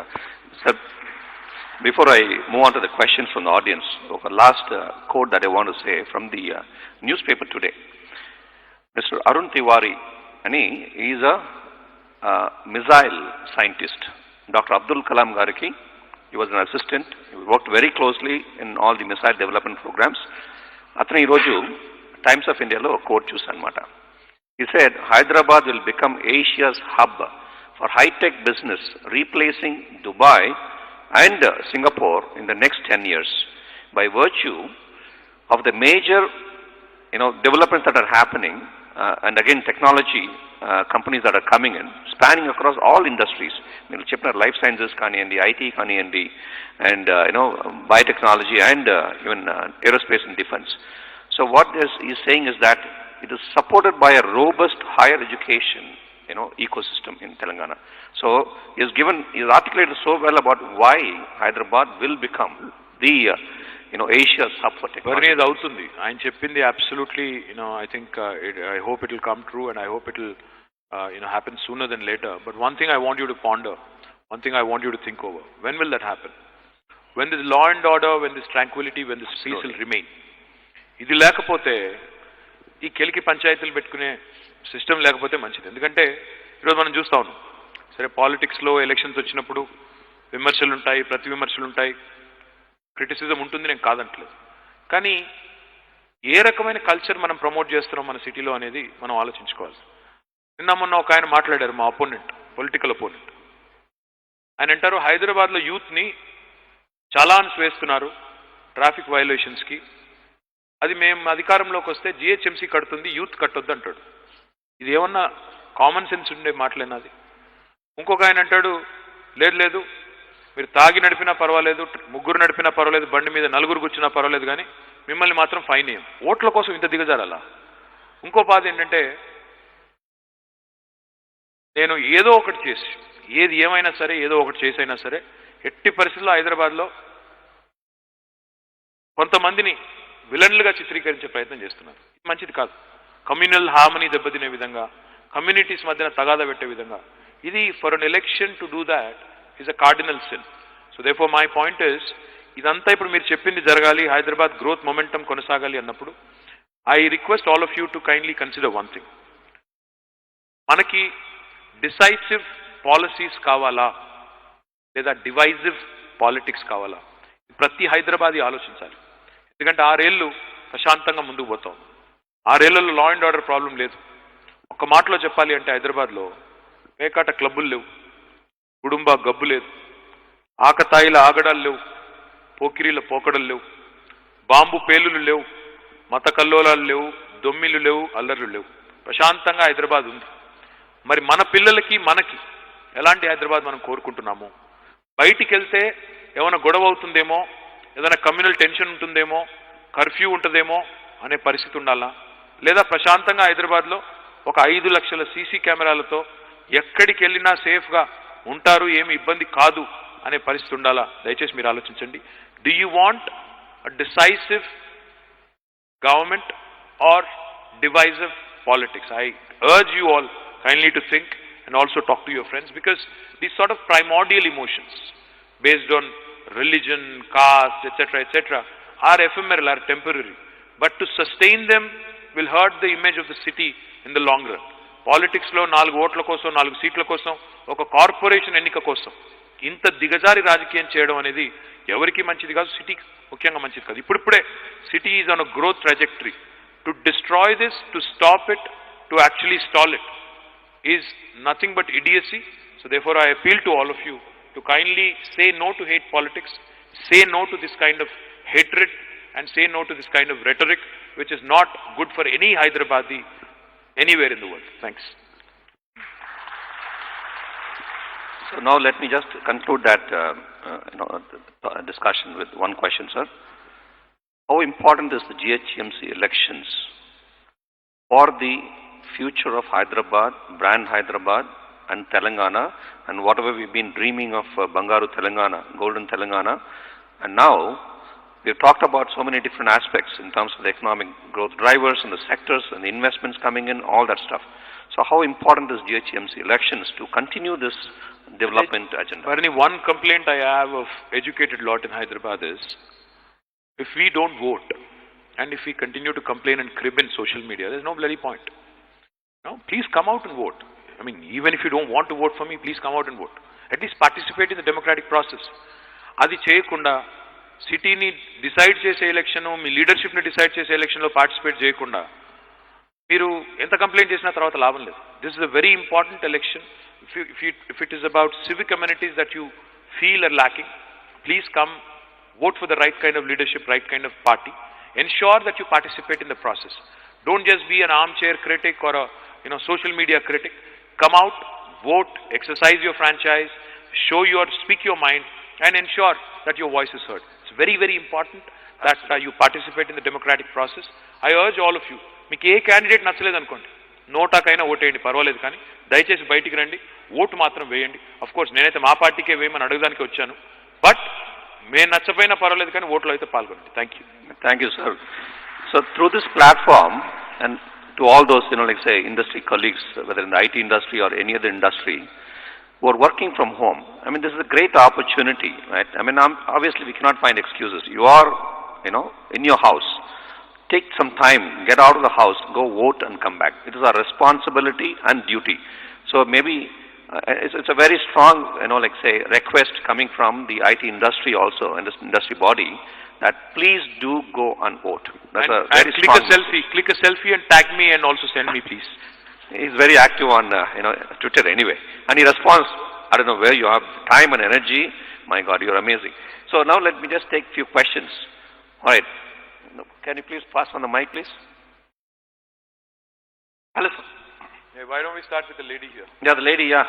sir, before I move on to the questions from the audience, a last quote that I want to say from the newspaper today. Mr. Arun Tiwari, and he is a missile scientist. Dr. Abdul Kalam Gariki, he was an assistant. He worked very closely in all the missile development programs. Athani Roju, Times of India lo quote chusanamata. He said, Hyderabad will become Asia's hub for high-tech business, replacing Dubai and Singapore in the next 10 years by virtue of the major developments that are happening, and again technology companies that are coming in, spanning across all industries. Meenu cheppina life sciences kaniyandi, IT kaniyandi, and biotechnology, and even aerospace and defense. So what he's saying is that it is supported by a robust higher education ecosystem in Telangana. So he's articulated so well about why Hyderabad will become the Asia's hub for technology. Varney avutundi. Ayan cheppindi absolutely, I think I hope it will come true, and I hope it will happen sooner than later. But one thing I want you to ponder, one thing I want you to think over. When will that happen? When there's law and order, when there's tranquility, when this peace will remain. ఇది లేకపోతే ఈ కెలికి పంచాయతీలు పెట్టుకునే system లేకపోతే మంచిది. ఎందుకంటే ఈరోజు మనం చూస్తా ఉన్నాం, సరే పాలిటిక్స్లో ఎలక్షన్స్ వచ్చినప్పుడు విమర్శలు ఉంటాయి, ప్రతి విమర్శలు ఉంటాయి, క్రిటిసిజం ఉంటుంది, నేను కాదంటలేదు. కానీ ఏ రకమైన కల్చర్ మనం ప్రమోట్ చేస్తున్నాం మన సిటీలో అనేది మనం ఆలోచించుకోవాలి. నిన్న మొన్న ఒక ఆయన మాట్లాడారు, మా అపోనెంట్, పొలిటికల్ అపోనెంట్. ఆయన అంటారు హైదరాబాద్లో యూత్ని చలాన్స్ వేస్తున్నారు ట్రాఫిక్ వైలేషన్స్కి, అది మేము అధికారంలోకి వస్తే జిహెచ్ఎంసీ కడుతుంది, యూత్ కట్టొద్దు అంటాడు. ఇది ఏమన్నా కామన్ సెన్స్ ఉండే మాటలేనాది? ఇంకొక ఆయన అంటాడు లేదు లేదు మీరు తాగి నడిపినా పర్వాలేదు, ముగ్గురు నడిపినా పర్వాలేదు, బండి మీద నలుగురు కూర్చున్నా పర్వాలేదు, కానీ మిమ్మల్ని మాత్రం ఫైన్ వేయం. ఓట్ల కోసం ఇంత దిగజారాలా? ఇంకో బాధ ఏంటంటే నేను ఏదో ఒకటి చేసి, ఏది ఏమైనా సరే ఏదో ఒకటి చేసైనా సరే ఎట్టి పరిస్థితుల్లో హైదరాబాద్లో కొంతమందిని విలన్లుగా చిత్రీకరించే ప్రయత్నం చేస్తున్నారు. మంచిది కాదు. కమ్యూనల్ హార్మనీ దెబ్బతినే విధంగా, కమ్యూనిటీస్ మధ్యన తగాదా పెట్టే విధంగా, ఇది for an election to do that is a cardinal sin. So therefore my point is, ఇదంతా ఇప్పుడు మీరు చెప్పింది జరగాలి, హైదరాబాద్ గ్రోత్ మొమెంటం కొనసాగాలి అన్నప్పుడు I request all of you to kindly consider one thing. మనకి డిసైసివ్ పాలసీస్ కావాలా లేదా డివైజివ్ పాలిటిక్స్ కావాలా? ప్రతి హైదరాబాదీ ఆలోచించాలి. ఎందుకంటే 6 ఏళ్ళు ప్రశాంతంగా ముందుకు పోతాం. 6 ఏళ్లలో లా అండ్ ఆర్డర్ ప్రాబ్లం లేదు. ఒక్క మాటలో చెప్పాలి అంటే హైదరాబాద్లో పేకాట క్లబ్బులు లేవు, కుటుంబ గబ్బు లేదు, ఆకతాయిల ఆగడాలు లేవు, పోకిరీల పోకడలు లేవు, బాంబు పేలులు లేవు, మత కల్లోలాలు లేవు, దొమ్మిలు లేవు, అల్లర్లు లేవు. ప్రశాంతంగా హైదరాబాద్ ఉంది. మరి మన పిల్లలకి మనకి ఎలాంటి హైదరాబాద్ మనం కోరుకుంటున్నాము? బయటికి వెళ్తే ఏమైనా గొడవ అవుతుందేమో, ఏదైనా కమ్యూనల్ టెన్షన్ ఉంటుందేమో, కర్ఫ్యూ ఉంటుందేమో అనే పరిస్థితి ఉండాలా? లేదా ప్రశాంతంగా హైదరాబాద్లో ఒక 5 లక్షల సీసీ కెమెరాలతో ఎక్కడికి వెళ్ళినా సేఫ్గా ఉంటారు, ఏమి ఇబ్బంది కాదు అనే పరిస్థితి ఉండాలా? దయచేసి మీరు ఆలోచించండి. Do you want a decisive government are divisive politics? I urge you all kindly to think and also talk to your friends, because these sort of primordial emotions based on religion, caste, etc., are ephemeral, are temporary. But to sustain them will hurt the image of the city in the long run. Politics lo 4 ఓట్ల కోసం, 4 సీట్ల కోసం, ఒక corporation ఎన్నిక కోసం ఇంత దిగజారి రాజకీయం చేయడం అనేది ఎవరికి మంచిది కాదు, సిటీకి ముఖ్యంగా మంచిది కాదు. ఇప్పుడిప్పుడే city is on a growth trajectory. To destroy this, to stop it, to actually stall it is nothing but idiocy. So therefore I appeal to all of you to kindly say no to hate politics, say no to this kind of hatred, and say no to this kind of rhetoric which is not good for any Hyderabadi anywhere in the world. Thanks. So now let me just conclude that discussion with one question, sir. How important is the GHMC elections for the future of Hyderabad, brand Hyderabad and Telangana, and whatever we've been dreaming of Bangaru Telangana, Golden Telangana? And now we've talked about so many different aspects in terms of the economic growth drivers and the sectors and the investments coming in, all that stuff. So how important is GHMC elections to continue this development agenda? Barani, one complaint I have of educated lot in Hyderabad is, if we don't vote and if we continue to complain and crib in social media, there's no bloody point. No, please come out and vote. I mean, even if you don't want to vote for me, please come out and vote. At least participate in the democratic process. Adi cheyakunda, సిటీని decide చేసే election, మీ లీడర్షిప్ని decide చేసే ఎలక్షన్లో participate చేయకుండా మీరు ఎంత complaint చేసినా తర్వాత లాభం లేదు. This is a very important election. If it is about civic communities that you feel are lacking, please come, vote for the right kind of leadership, right kind of party. Ensure that you participate in the process. Don't just be an armchair critic or a social media critic. Come out, vote, exercise your franchise, speak your mind, and ensure that your voice is heard. It's very, very important that you participate in the democratic process. I urge all of you, మీకు ఏ candidate నచ్చలేదు అనుకోండి, నోటాకైనా ఓటేయండి, పర్వాలేదు, కానీ దయచేసి బయటికి రండి, vote మాత్రం వేయండి. అఫ్ కోర్స్ నేనైతే మా పార్టీకే వేయమని అడగడానికి వచ్చాను, బట్ మేము నచ్చపోయినా పర్వాలేదు కానీ ఓట్లో అయితే పాల్గొనండి. Thank you. Thank you, sir. So through this platform, and to all those, like say, industry colleagues, whether in the IT industry or any other industry, who are working from home, I mean, this is a great opportunity, right? I mean, obviously we cannot find excuses. You are, in your house. Take some time, get out of the house, go vote and come back. It is our responsibility and duty. So maybe it's a very strong, like say, request coming from the IT industry also, and this industry body, that please do go and vote. That's And, a very click strong a selfie. Click a selfie and tag me and also send me, please. He's very active on Twitter anyway, and he responds. I don't know where you have time and energy. My God, you're amazing. So now let me just take few questions. All right, can you please pass on the mic, please? Alice. Yeah, why don't we start with the lady here? Yeah, the lady. Yeah.